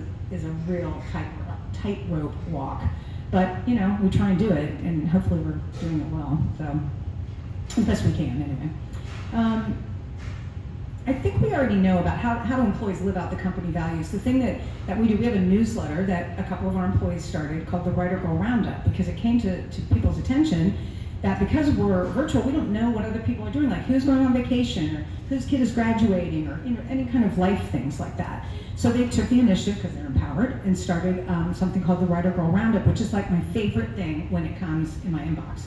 real tightrope walk. But, you know, we try and do it, and hopefully we're doing it well. So, as best we can, anyway. I think we already know about how employees live out the company values. The thing that we do, we have a newsletter that a couple of our employees started called the Writer Girl Roundup, because it came to people's attention that because we're virtual, we don't know what other people are doing, like who's going on vacation or whose kid is graduating or any kind of life things like that. So they took the initiative, because they're empowered, and started something called the Writer Girl Roundup, which is like my favorite thing when it comes in my inbox.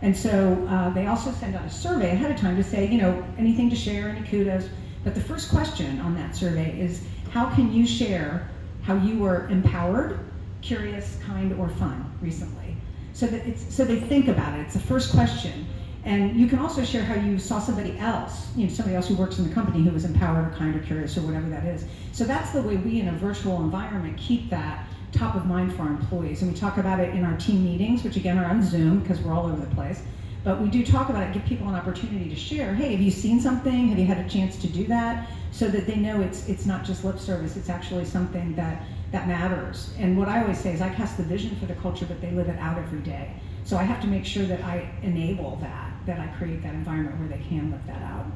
And so they also send out a survey ahead of time to say, you know, anything to share, any kudos. But the first question on that survey is, how can you share how you were empowered, curious, kind, or fun recently? So they think about it. It's the first question. And you can also share how you saw somebody else, you know, somebody else who works in the company who was empowered or kind or curious or whatever that is. So that's the way we in a virtual environment keep that top of mind for our employees. And we talk about it in our team meetings, which again are on Zoom because we're all over the place. But we do talk about it, give people an opportunity to share. Hey, have you seen something? Have you had a chance to do that? So that they know it's not just lip service, it's actually something that matters. And what I always say is I cast the vision for the culture, but they live it out every day. So I have to make sure that I enable that I create that environment where they can live that out.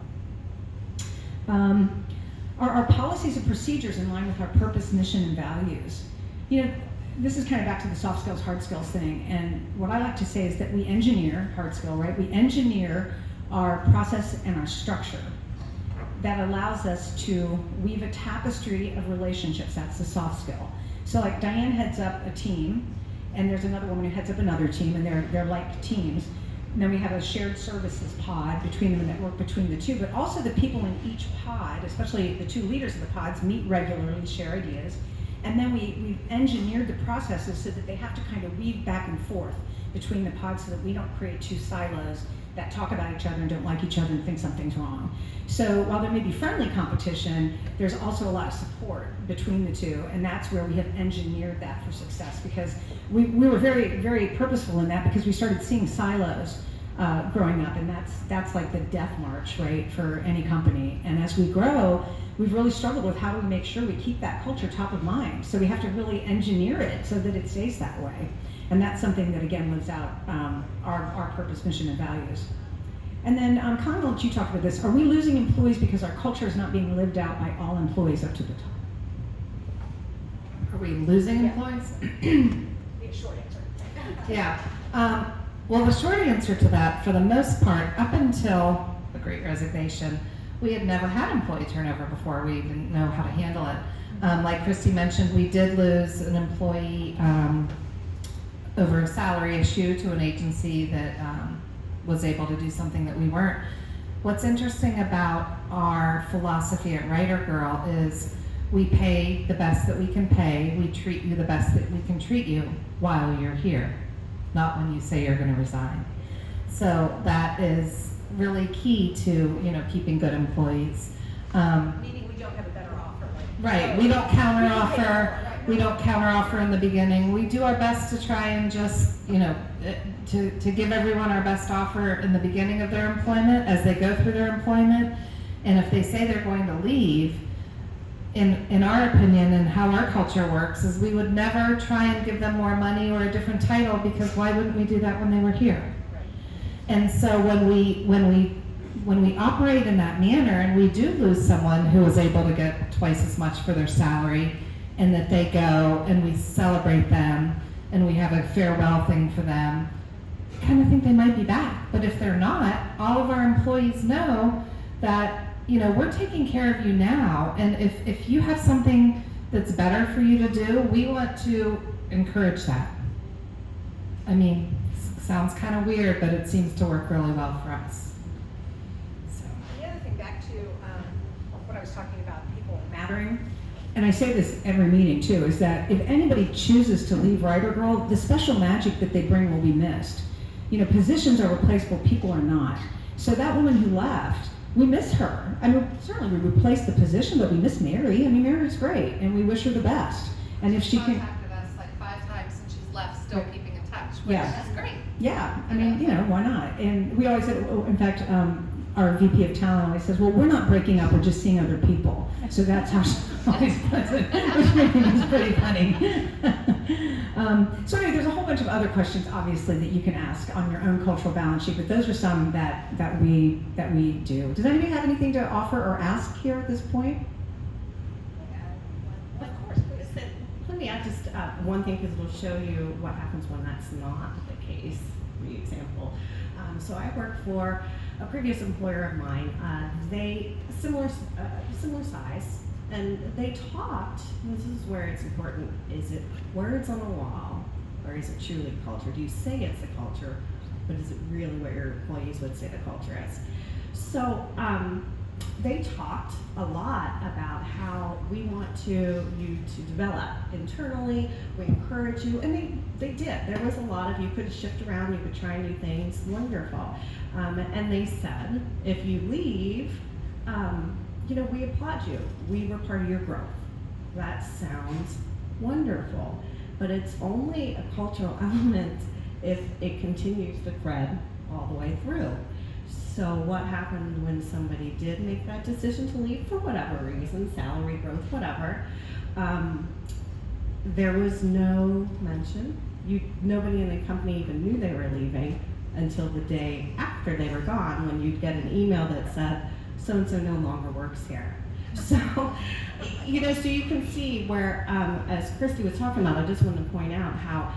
Our policies and procedures in line with our purpose, mission, and values. You know, this is kind of back to the soft skills, hard skills thing. And what I like to say is that we engineer, hard skill, right? We engineer our process and our structure that allows us to weave a tapestry of relationships. That's the soft skill. So like Diane heads up a team, and there's another woman who heads up another team, and they're like teams. And then we have a shared services pod between them, a network between the two, but also the people in each pod, especially the two leaders of the pods, meet regularly, share ideas. And then we've engineered the processes so that they have to kind of weave back and forth between the pods so that we don't create two silos that talk about each other and don't like each other and think something's wrong. So while there may be friendly competition, there's also a lot of support between the two, and that's where we have engineered that for success, because we were very, very purposeful in that, because we started seeing silos growing up, and that's like the death march, right, for any company. And as we grow, we've really struggled with how do we make sure we keep that culture top of mind. So we have to really engineer it so that it stays that way. And that's something that, again, lives out our purpose, mission, and values. And then, Colin, I'll let you talk about this. Are we losing employees because our culture is not being lived out by all employees up to the top? Are we losing employees? Short answer. Yeah. Well, the short answer to that, for the most part, up until the Great Resignation, we had never had employee turnover before. We didn't know how to handle it. Like Christy mentioned, we did lose an employee over a salary issue to an agency that was able to do something that we weren't. What's interesting about our philosophy at Writer Girl is we pay the best that we can pay. We treat you the best that we can treat you while you're here, not when you say you're going to resign. So that is really key to, you know, keeping good employees. Meaning we don't have a better offer. Right, we don't counter offer. We don't counteroffer in the beginning. We do our best to try and just, to give everyone our best offer in the beginning of their employment as they go through their employment. And if they say they're going to leave, in our opinion and how our culture works, is we would never try and give them more money or a different title, because why wouldn't we do that when they were here? And so when we operate in that manner and we do lose someone who is able to get twice as much for their salary, and that they go and we celebrate them and we have a farewell thing for them, I kind of think they might be back. But if they're not, all of our employees know that, we're taking care of you now, and if you have something that's better for you to do, we want to encourage that. I mean, sounds kind of weird, but it seems to work really well for us. So. The other thing, back to what I was talking about, people mattering, And I say this every meeting too, is that if anybody chooses to leave Ryder Girl, the special magic that they bring will be missed. Positions are replaceable, people are not. So that woman who left, we miss her. I mean, certainly we replaced the position, but we miss Mary. I mean, Mary's great, and we wish her the best. And if she can, contacted us like 5 times since she's left, still keeping in touch, which Yeah. is great. yeah, I mean, why not? And we always said, in fact, our VP of talent always says, well, we're not breaking up, we're just seeing other people. So that's how she always puts it, which I think is pretty funny. So anyway, there's a whole bunch of other questions, obviously, that you can ask on your own cultural balance sheet, but those are some that we do. Does anybody have anything to offer or ask here at this point? Of course, please. Let me add just one thing, because it'll show you what happens when that's not the case. For example, so I worked for a previous employer of mine. They similar size, and they talked. This is where it's important: is it words on a wall, or is it truly culture? Do you say it's a culture, but is it really what your employees would say the culture is? So they talked a lot about how we want you to develop internally. We encourage you, and they did. There was a lot of, you could shift around, you could try new things. Wonderful. And they said, if you leave, we applaud you. We were part of your growth. That sounds wonderful, but it's only a cultural element if it continues to thread all the way through. So what happened when somebody did make that decision to leave for whatever reason, salary growth, whatever, there was no mention. Nobody in the company even knew they were leaving until the day after they were gone, when you'd get an email that said, so-and-so no longer works here. So, so you can see where, as Christy was talking about, I just wanted to point out how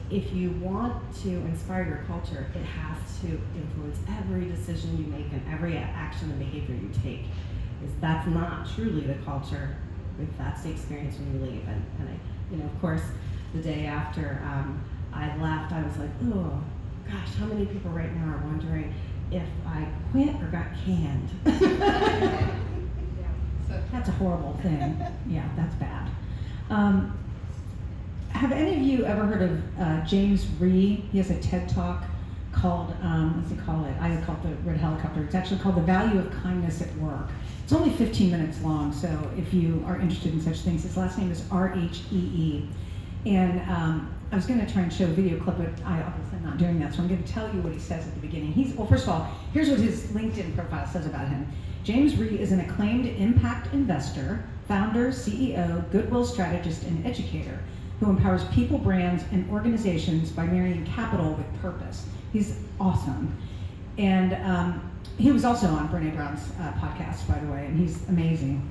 if you want to inspire your culture, it has to influence every decision you make and every action and behavior you take. Because that's not truly the culture, if that's the experience when you leave. And of course, the day after I left, I was like, oh gosh, how many people right now are wondering if I quit or got canned? That's a horrible thing. Yeah, that's bad. Have any of you ever heard of James Rhee? He has a TED Talk called, what's he call it? I call it the Red Helicopter. It's actually called The Value of Kindness at Work. It's only 15 minutes long, so if you are interested in such things, his last name is R-H-E-E. And I was going to try and show a video clip, but I obviously am not doing that, so I'm going to tell you what he says at the beginning. Well, first of all, here's what his LinkedIn profile says about him. James Rhee is an acclaimed impact investor, founder, CEO, goodwill strategist, and educator who empowers people, brands, and organizations by marrying capital with purpose. He's awesome. And he was also on Brené Brown's podcast, by the way, and he's amazing.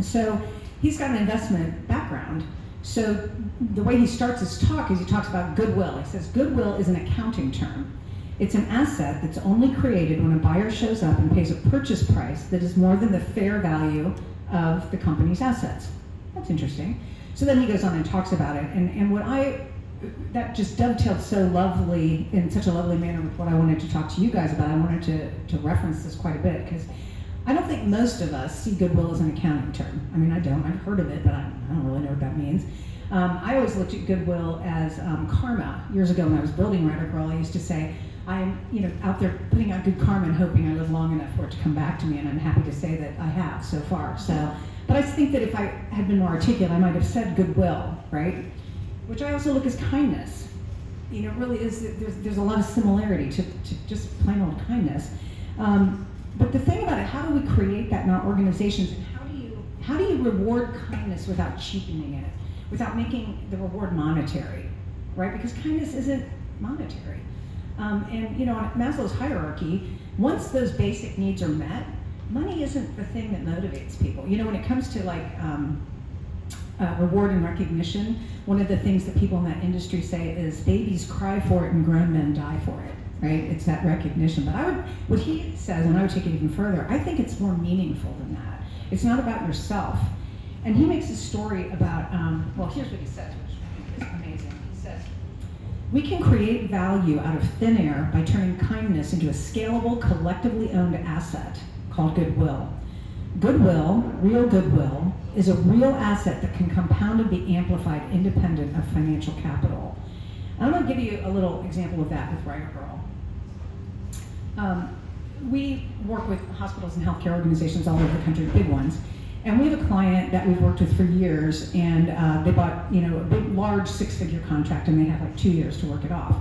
So he's got an investment background. So the way he starts his talk is he talks about goodwill. He says, goodwill is an accounting term. It's an asset that's only created when a buyer shows up and pays a purchase price that is more than the fair value of the company's assets. That's interesting. So then he goes on and talks about it. And that just dovetailed so lovely, in such a lovely manner with what I wanted to talk to you guys about. I wanted to reference this quite a bit, because I don't think most of us see goodwill as an accounting term. I mean, I don't. I've heard of it, but I don't really know what that means. I always looked at goodwill as karma. Years ago when I was building Ryder Girl, I used to say, I'm out there putting out good karma and hoping I live long enough for it to come back to me, and I'm happy to say that I have so far. So But I think that if I had been more articulate, I might have said goodwill, right? Which I also look as kindness. You know, it really is, there's a lot of similarity to just plain old kindness. But the thing about it, how do we create that in our organizations, and how do you reward kindness without cheapening it, without making the reward monetary, right? Because kindness isn't monetary. And you know, on Maslow's hierarchy, once those basic needs are met, money isn't the thing that motivates people. You know, when it comes to like reward and recognition, one of the things that people in that industry say is babies cry for it and grown men die for it, right? It's that recognition. But what he says, and I would take it even further, I think it's more meaningful than that. It's not about yourself. And he makes a story about, well, here's what he says, which I think is amazing. He says, we can create value out of thin air by turning kindness into a scalable, collectively owned asset called goodwill. Goodwill, real goodwill, is a real asset that can compound and be amplified independent of financial capital. I'm going to give you a little example of that with Writer Girl. We work with hospitals and healthcare organizations all over the country, big ones, and we have a client that we've worked with for years, and they bought, you know, a big, large six-figure contract, and they had like 2 years to work it off.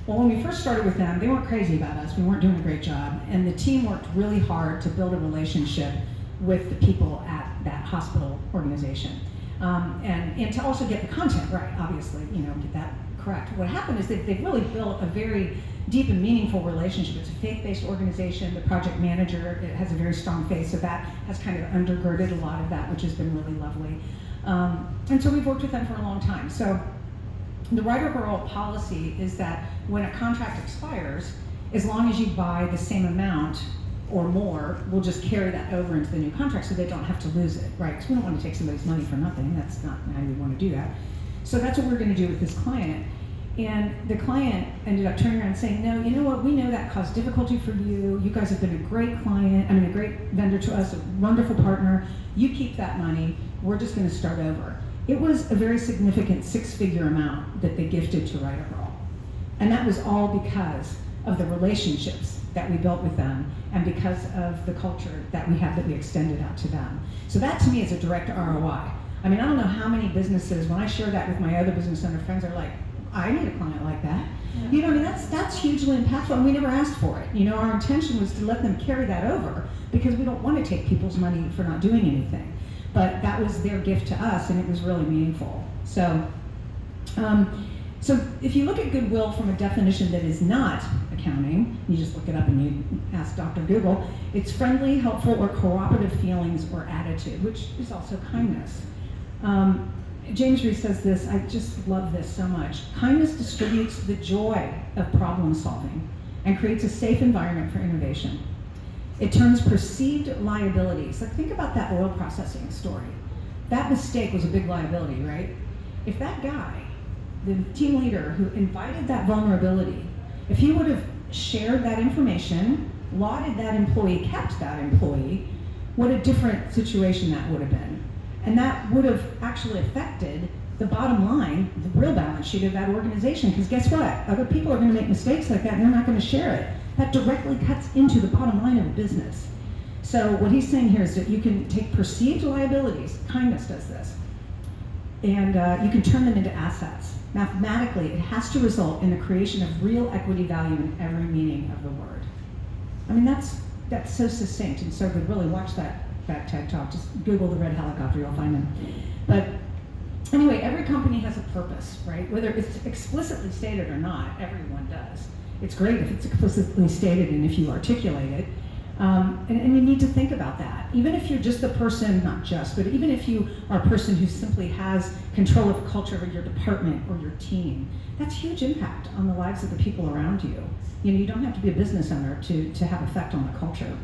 Well, when we first started with them, they weren't crazy about us. We weren't doing a great job, and the team worked really hard to build a relationship with the people at that hospital organization, and to also get the content right, obviously, you know, get that correct. What happened is that they've really built a very deep and meaningful relationship. It's a faith-based organization. The project manager, it has a very strong faith, so that has kind of undergirded a lot of that, which has been really lovely. And so we've worked with them for a long time. So the Writer Girl policy is that when a contract expires, as long as you buy the same amount or more, we'll just carry that over into the new contract so they don't have to lose it, right? Because we don't want to take somebody's money for nothing. That's not how we want to do that. So that's what we're going to do with this client. And the client ended up turning around and saying, no, you know what, we know that caused difficulty for you. You guys have been a great client, a great vendor to us, a wonderful partner. You keep that money. We're just going to start over. It was a very significant six-figure amount that they gifted to Writer Girl. And that was all because of the relationships that we built with them and because of the culture that we have that we extended out to them. So that to me is a direct ROI. I mean, I don't know how many businesses, when I share that with my other business owner friends, are like, I need a client like that. Yeah. You know, I mean, that's hugely impactful, and we never asked for it. You know, our intention was to let them carry that over because we don't want to take people's money for not doing anything. But that was their gift to us, and it was really meaningful. So, so if you look at goodwill from a definition that is not accounting, you just look it up and you ask Dr. Google, it's friendly, helpful, or cooperative feelings or attitude, which is also kindness. James Reese says this, I just love this so much. Kindness distributes the joy of problem solving and creates a safe environment for innovation. It turns perceived liabilities, like think about that oil processing story. That mistake was a big liability, right? If that guy, the team leader who invited that vulnerability, if he would have shared that information, lauded that employee, kept that employee, what a different situation that would have been. And that would have actually affected the bottom line, the real balance sheet of that organization. Because guess what? Other people are going to make mistakes like that and they're not going to share it. That directly cuts into the bottom line of a business. So what he's saying here is that you can take perceived liabilities, kindness does this, and you can turn them into assets. Mathematically, it has to result in the creation of real equity value in every meaning of the word. I mean, that's so succinct and so good. Really watch that TED Talk. Just Google the red helicopter, you'll find them. But anyway, every company has a purpose, right? Whether it's explicitly stated or not, everyone does. It's great if it's explicitly stated and if you articulate it. And you need to think about that. Even if you're just the person, not just, but even if you are a person who simply has control of culture of your department or your team, that's huge impact on the lives of the people around you. You know, you don't have to be a business owner to have effect on the culture.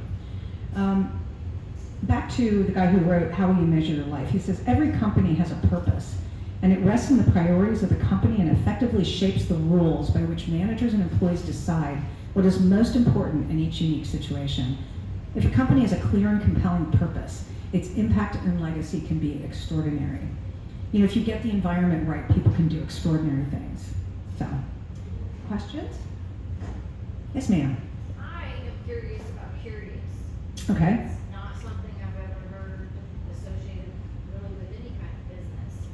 Back to the guy who wrote How Will You Measure Your Life? He says, every company has a purpose, and it rests in the priorities of the company and effectively shapes the rules by which managers and employees decide what is most important in each unique situation. If a company has a clear and compelling purpose, its impact and legacy can be extraordinary. You know, if you get the environment right, people can do extraordinary things. So, questions? Yes, ma'am. I am curious about periods. Okay. It's not something I've ever heard associated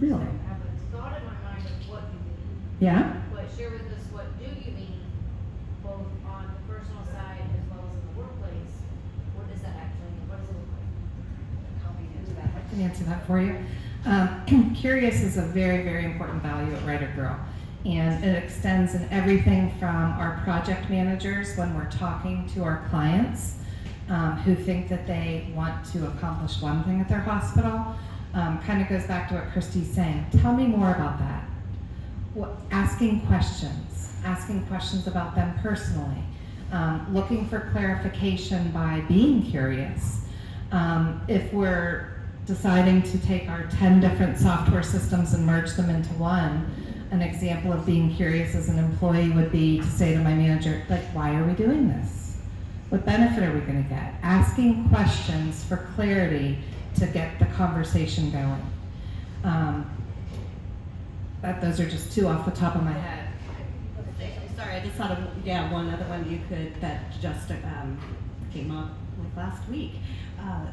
Really? So I have a thought in my mind of what you mean, Yeah? but share with us what do you mean, both on the personal side as well as in the workplace. What does that actually mean? What does it look like? Help me answer that. I can answer that for you. Curious is a very, very important value at Writer Girl. And it extends in everything from our project managers when we're talking to our clients who think that they want to accomplish one thing at their hospital. Kind of goes back to what Christy's saying. Tell me more about that. Asking questions about them personally, looking for clarification by being curious. If we're deciding to take our 10 different software systems and merge them into one, an example of being curious as an employee would be to say to my manager, like, why are we doing this? What benefit are we going to get? Asking questions for clarity to get the conversation going. Those are just two off the top of my head. Sorry, I just thought of one other one you could that just came up like last week.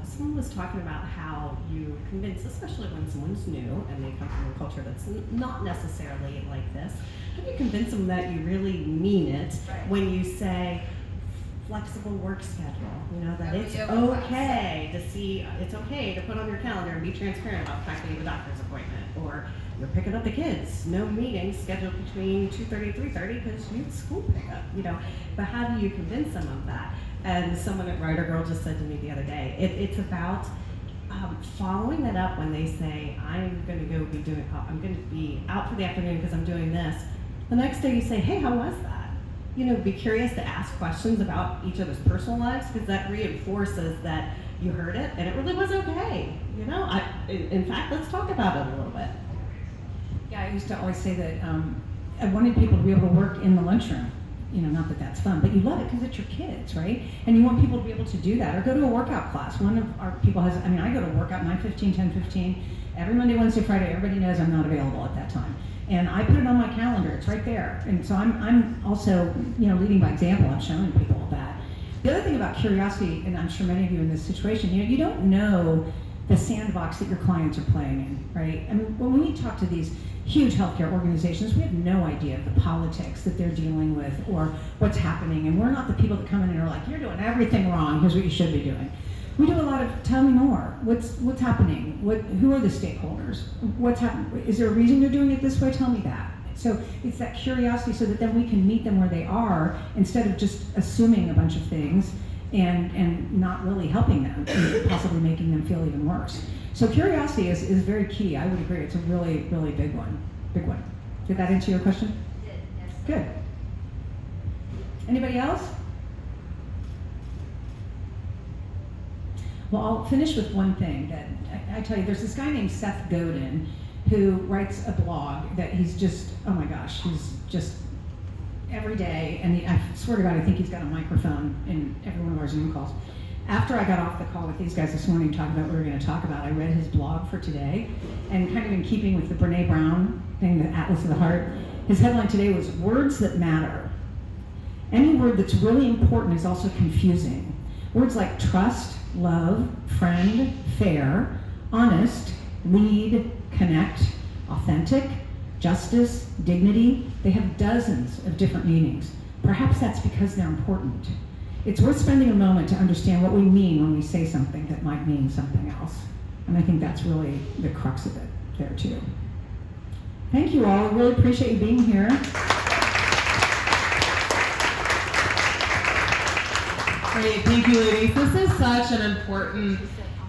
Someone was talking about how you convince, especially when someone's new and they come from a culture that's not necessarily like this, how do you convince them that you really mean it when you say flexible work schedule? You know, that it's okay to see, it's okay to put on your calendar and be transparent about the fact that you have a doctor's appointment, or you're picking up the kids, no meetings scheduled between 2:30 and 3:30 because you have school pickup, you know. But how do you convince them of that? And someone at Writer Girl just said to me the other day, it's about following that up when they say, I'm going to be out for the afternoon because I'm doing this. The next day you say, hey, how was that? You know, be curious to ask questions about each other's personal lives, because that reinforces that you heard it and it really was okay. You know, in fact, let's talk about it a little bit. Yeah, I used to always say that I wanted people to be able to work in the lunchroom. You know, not that that's fun, but you love it because it's your kids, right? And you want people to be able to do that, or go to a workout class. One of our people has, I go to workout 9:15, 10:15, every Monday, Wednesday, Friday. Everybody knows I'm not available at that time. And I put it on my calendar, it's right there. And so I'm also, leading by example. I'm showing people that. The other thing about curiosity, and I'm sure many of you in this situation, you don't know the sandbox that your clients are playing in, right? I mean, when we talk to these huge healthcare organizations, we have no idea of the politics that they're dealing with or what's happening. And we're not the people that come in and are like, you're doing everything wrong, here's what you should be doing. We do a lot of, tell me more, what's happening? Who are the stakeholders? What's happening? Is there a reason you're doing it this way? Tell me that. So it's that curiosity so that then we can meet them where they are instead of just assuming a bunch of things and not really helping them and possibly making them feel even worse. So curiosity is very key. I would agree. It's a really, really big one. Big one. Did that answer your question? Did, yes. Good. Anybody else? Well, I'll finish with one thing that I tell you, there's this guy named Seth Godin who writes a blog that he's just, oh my gosh, he's just every day, and I swear to God, I think he's got a microphone in every one of our Zoom calls. After I got off the call with these guys this morning talking about what we were going to talk about, I read his blog for today, and kind of in keeping with the Brene Brown thing, the Atlas of the Heart, his headline today was Words That Matter. Any word that's really important is also confusing. Words like trust, love, friend, fair, honest, lead, connect, authentic, justice, dignity, they have dozens of different meanings. Perhaps that's because they're important. It's worth spending a moment to understand what we mean when we say something that might mean something else. And I think that's really the crux of it there too. Thank you all. I really appreciate you being here. Great, thank you, ladies. This is such an important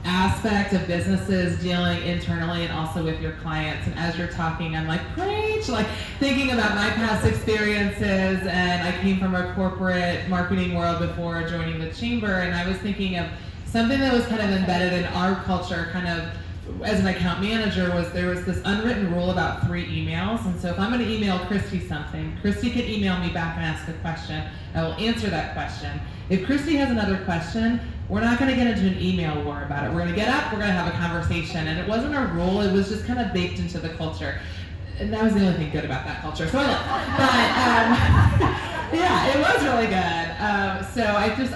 aspect of businesses dealing internally and also with your clients. And as you're talking, I'm like, preach, like thinking about my past experiences, and I came from a corporate marketing world before joining the chamber, and I was thinking of something that was kind of embedded in our culture, kind of as an account manager, was there was this unwritten rule about 3 emails. And so if I'm going to email Christy something, Christy can email me back and ask a question. I will answer that question. If Christy has another question, we're not going to get into an email war about it. We're going to get up, we're going to have a conversation. And it wasn't a rule, it was just kind of baked into the culture. And that was the only thing good about that culture. So I love it. Yeah, it was really good. So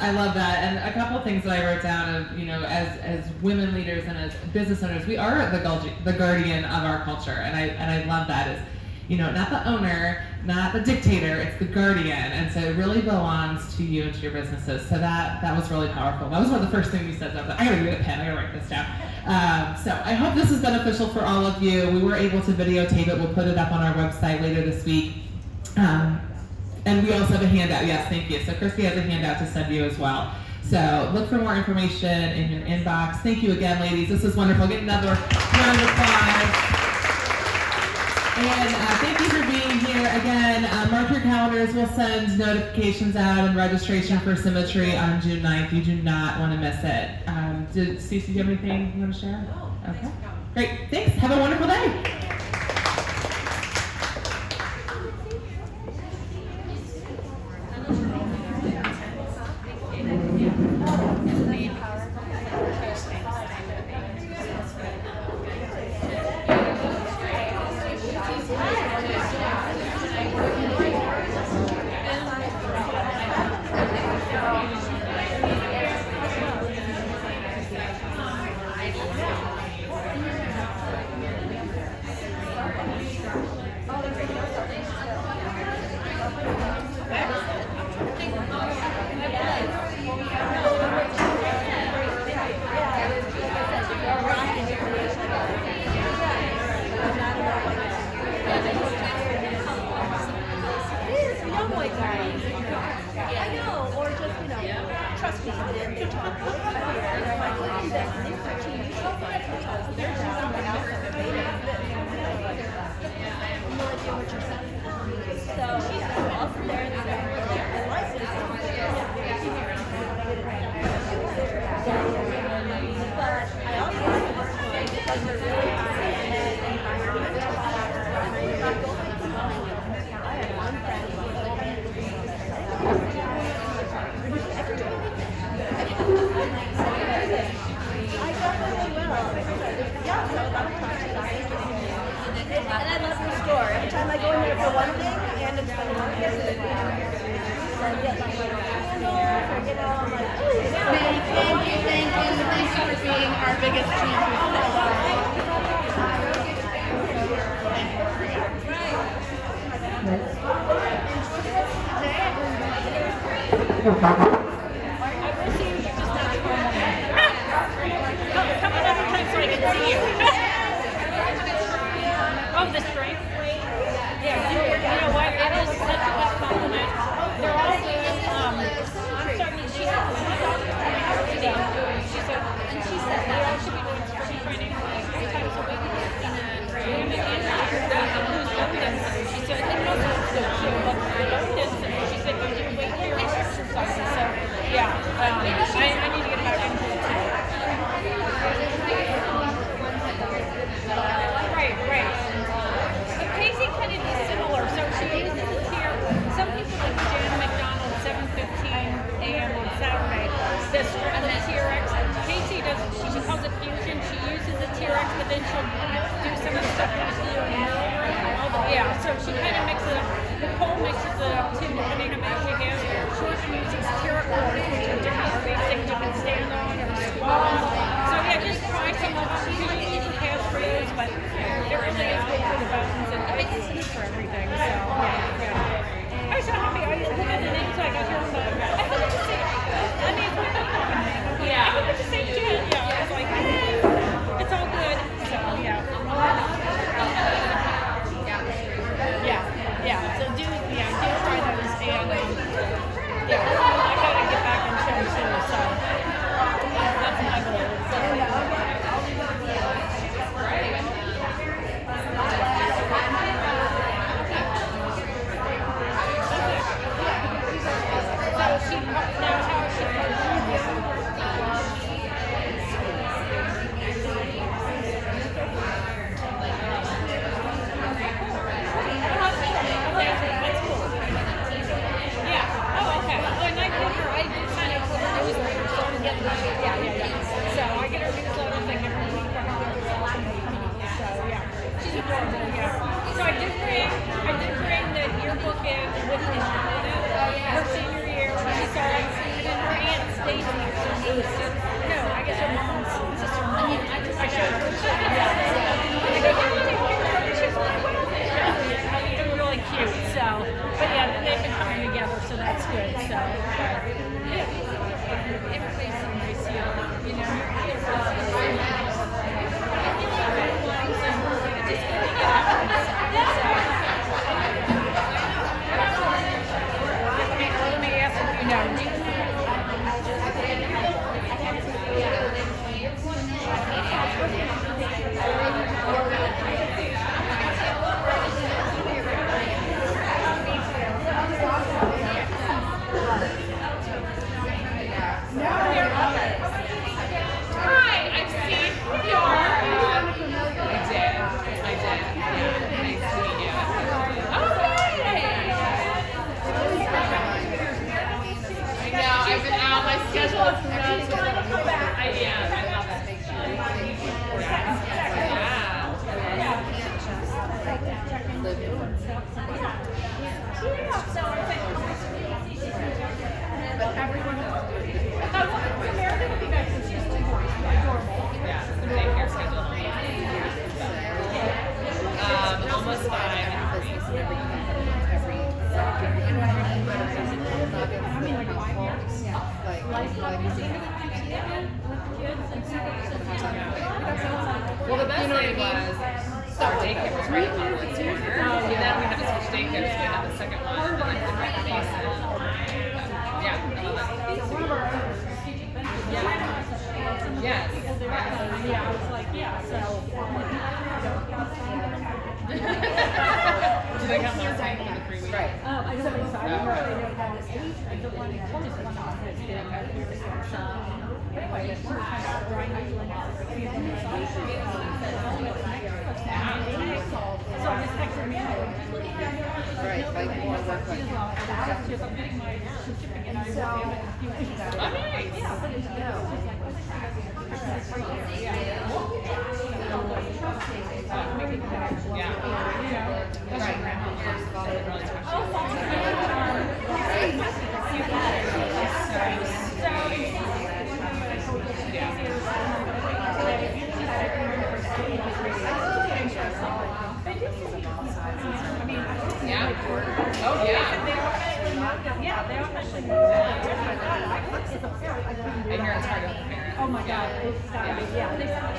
I love that. And a couple of things that I wrote down of, as women leaders and as business owners, we are the guardian of our culture. And I love that is, not the owner, not the dictator, it's the guardian. And so it really belongs to you and to your businesses. So that was really powerful. That was one of the first things you said. So I was like, I gotta get a pen, I gotta write this down. So I hope this is beneficial for all of you. We were able to videotape it. We'll put it up on our website later this week. And we also have a handout. Yes, thank you. So Christy has a handout to send you as well. So look for more information in your inbox. Thank you again, ladies. This is wonderful. Get another round of applause. And thank you for being here. Again, mark your calendars. We'll send notifications out and registration for Symmetry on June 9th. You do not want to miss it. Did Cece, do you have anything you want to share? No, Okay. thanks for coming. Great. Thanks. Have a wonderful day. Oh, the strength? Yeah, you know what? It is such a good compliment. They're all good. I'm starting to, she said, we all should be doing some training 3 times a week. And who's Loveland? She said, I know Loveland. She said, go do weight bearing exercises. So, yeah, I need to get back into it too. Right. But Casey Kennedy is similar. So she uses a tier. Some people like Jan McDonald 7:15 a.m. on Saturday. The TRX. Casey doesn't. She calls it fusion. She uses the TRX, but then she'll do some of the stuff in the room. Yeah. So she kind of mixes it up. Nicole mixes it up too, depending on how she has. Jordan uses TRX, which are different basic you can stand on or squat. So yeah, just try some of them. She usually has for those, but it really is good for the buttons, and I think it's good for everything. So yeah. I was so happy. I looked at the names I got here. I thought it was the same. I mean, it's my fucking name. Yeah. I thought it was the same too. Yeah. I was like, it's all good. So yeah. Yeah. So do try those. plus 5 and 3. business and every company, every sector, you know what I mean? But it's not in like, Well, the best thing was our daycare was right on Loveland's corner. And then we had to switch daycares, so we had the second one, and then we had the Mason. Yeah, I love it. Yeah. Yes. Yeah, I was like, yeah, so. Do they come last time for the 3 weeks? right. I don't think so. I don't know if they don't have this age. I don't want to just one office. Anyway, we're kind of drawing So I just texted me. Right, like more work like I'm getting my shipping and I will be able to do it. Oh, nice. Yeah, but it's just like, Oh, yeah. Yeah, they officially moved it. I hear it's hard to prepare. Oh my God, it's gotta be, yeah, they told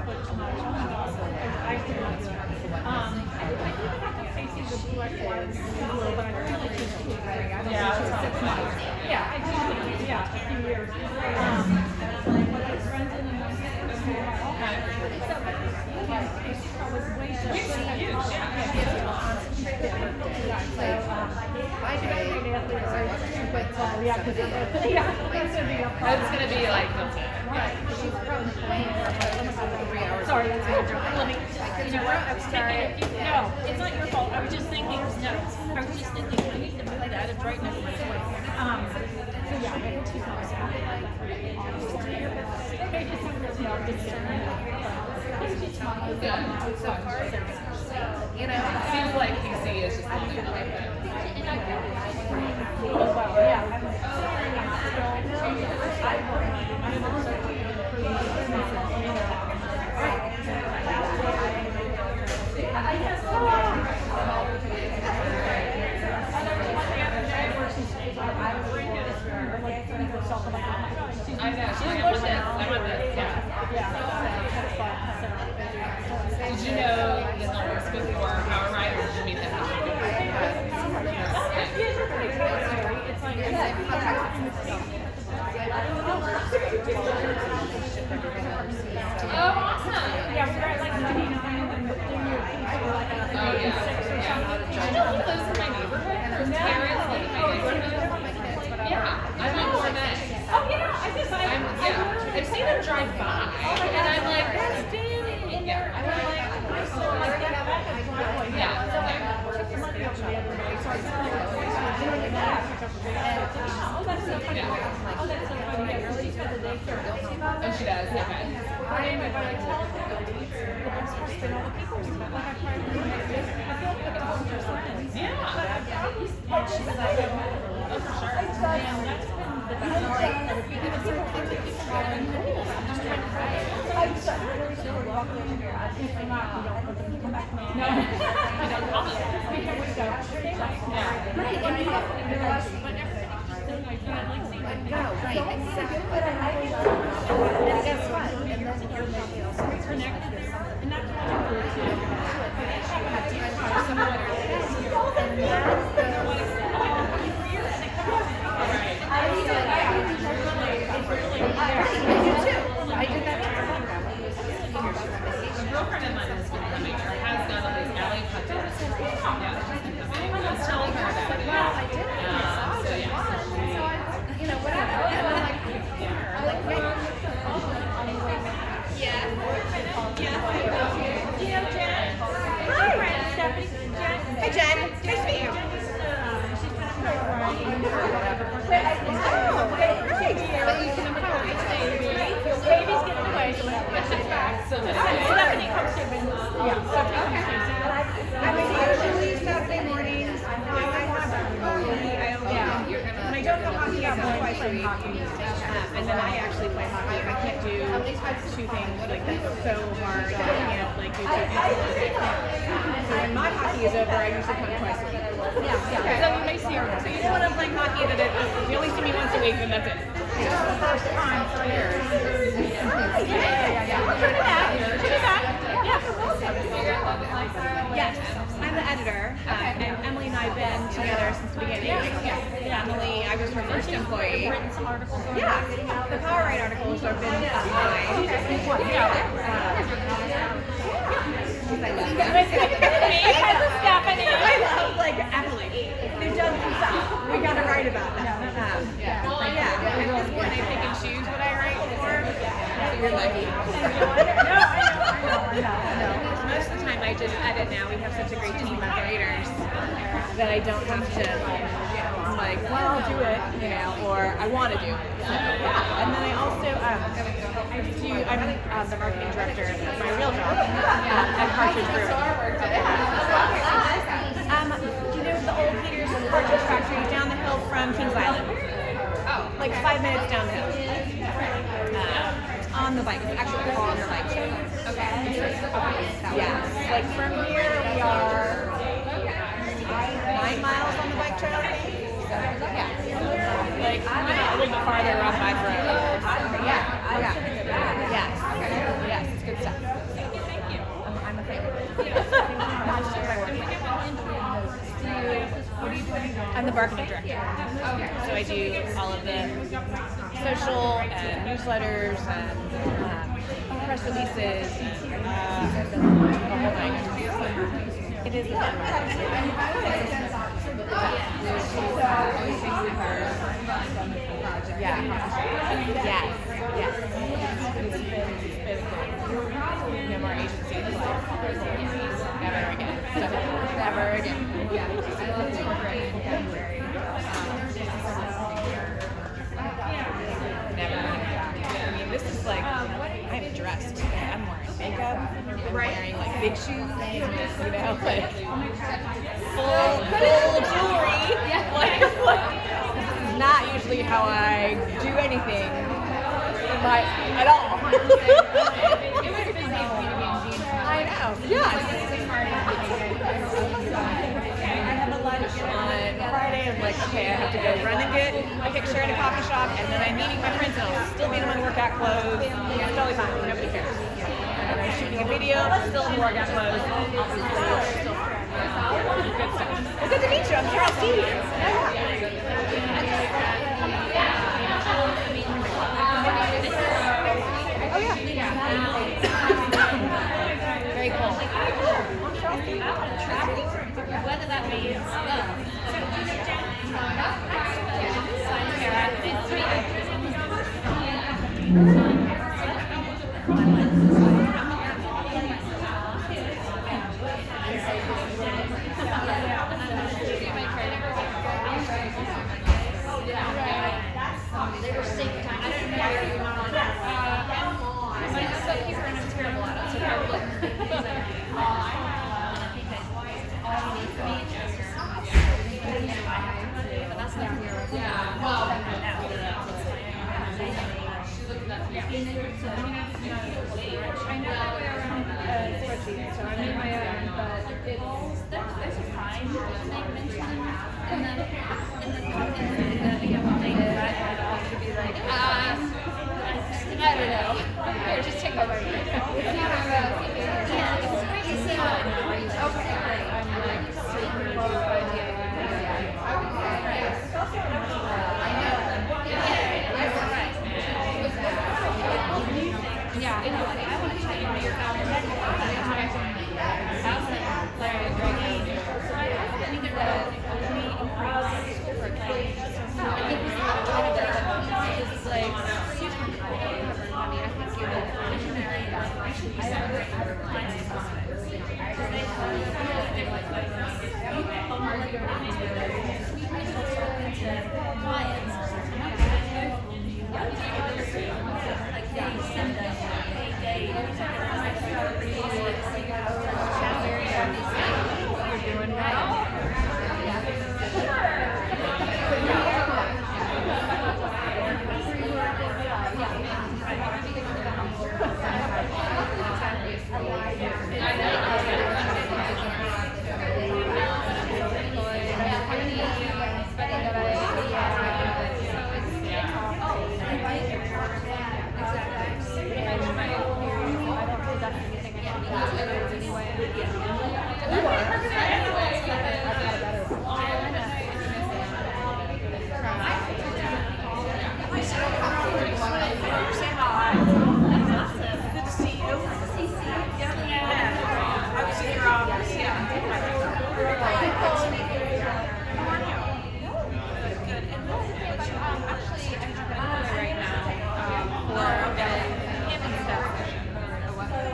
put too much on it. I did not do it. I think Casey the blue extra but I think it's just too big. I don't know, 6 months. Yeah, I just, a few years. But it's rented and I said, Casey was way too Huge, It's gonna be like Sorry, that's my joke. Let me. You know what? I was thinking. No, it's not your fault. I was just thinking. No, I was just thinking. I need to move that. It's right next to my way. So yeah, I had 2 cars. you know, it seems like PC is just building up. I know. She's like, I want this. I want this. Yeah. Did you know the numbers before Power Ride, or did you meet them? Oh, awesome. Yeah, we're at like 99 and then you're like Oh, yeah. Did you know he lives in my neighborhood? Her parents live in my neighborhood. Yeah, I'm in Gourmet. oh yeah, I've seen him drive by, and I'm like, that's Danny. Yeah. Oh, she does. Okay. Hi, Jen. Nice to meet you. Baby's getting away, so she's back. Stephanie comes to I mean, usually Saturday mornings, I have and I don't know hockey, I don't twice a week. And then I actually play hockey. I can't do 2 things like that so hard that I can't like do so when my hockey is over, I usually come twice a week. Yeah. So you may see her. So you know when I'm playing hockey, that you only see me once a week, and that's it. This is the first time for years. Yes, I'm the editor, and Emily and I have been together since the beginning. Emily, I was her first employee. Written some articles. Yeah, the Power Right articles have been mine. I love like Emily. They've done some stuff. We gotta write about that. Well, at this point, I pick and choose what I write for. So you're lucky. I know. Most of the time I just edit now. We have such a great team of writers that I don't have to, I'm like, well, I'll do it, or I want to do it. So, and then I also, I'm the marketing director of my real job at Partridge Brewing. Do you know the old Peter's Partridge Factory down the hill from Kings Island? Like 5 minutes down the hill. On the bike, actually on the bike trail. Yes, like from here we are 9 miles on the bike trail. Like a little bit farther around my road. Yes, it's good stuff. Thank you. I'm a fan. I'm the marketing director. So I do all of the social and newsletters and press releases and the whole thing. It is a fun Yes. It's been good. No more agency in life. Never again. Never again. I mean, this is like, I'm dressed. I'm wearing makeup. I'm wearing like big shoes. Like full jewelry. This is not usually how I do anything, but at all. I know. Yes. I have a lunch on Friday. I'm like, okay, I have to go run and get a picture at a coffee shop, and then I'm meeting my friends, and I'll still be in my workout clothes. It's totally fine. Nobody cares. And I'm shooting a video, still in workout clothes. Good stuff. Well, good to meet you. I'm sure I'll see you. Oh yeah. Very cool. Whether that means I don't know. Here, just take over.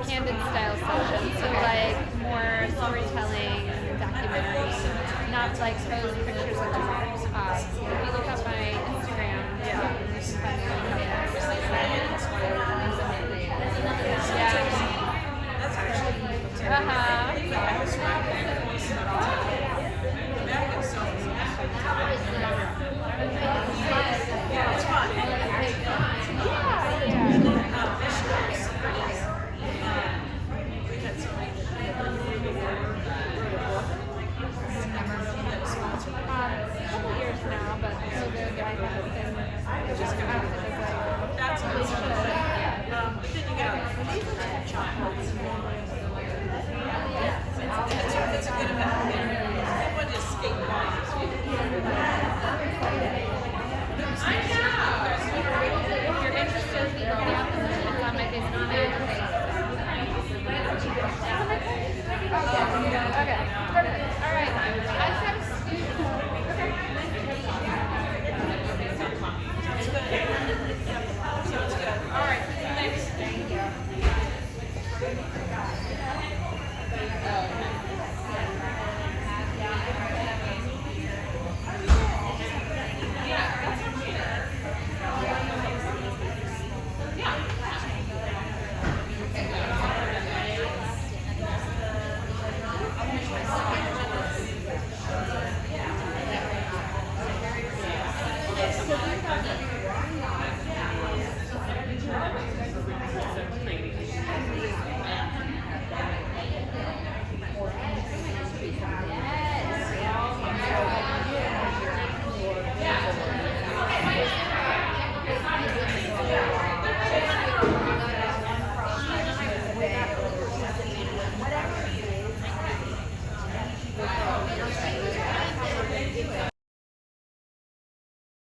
Candid style session, so like more storytelling, documentary, not like those pictures of art. If you look up my Instagram, you can find me on there. Yeah.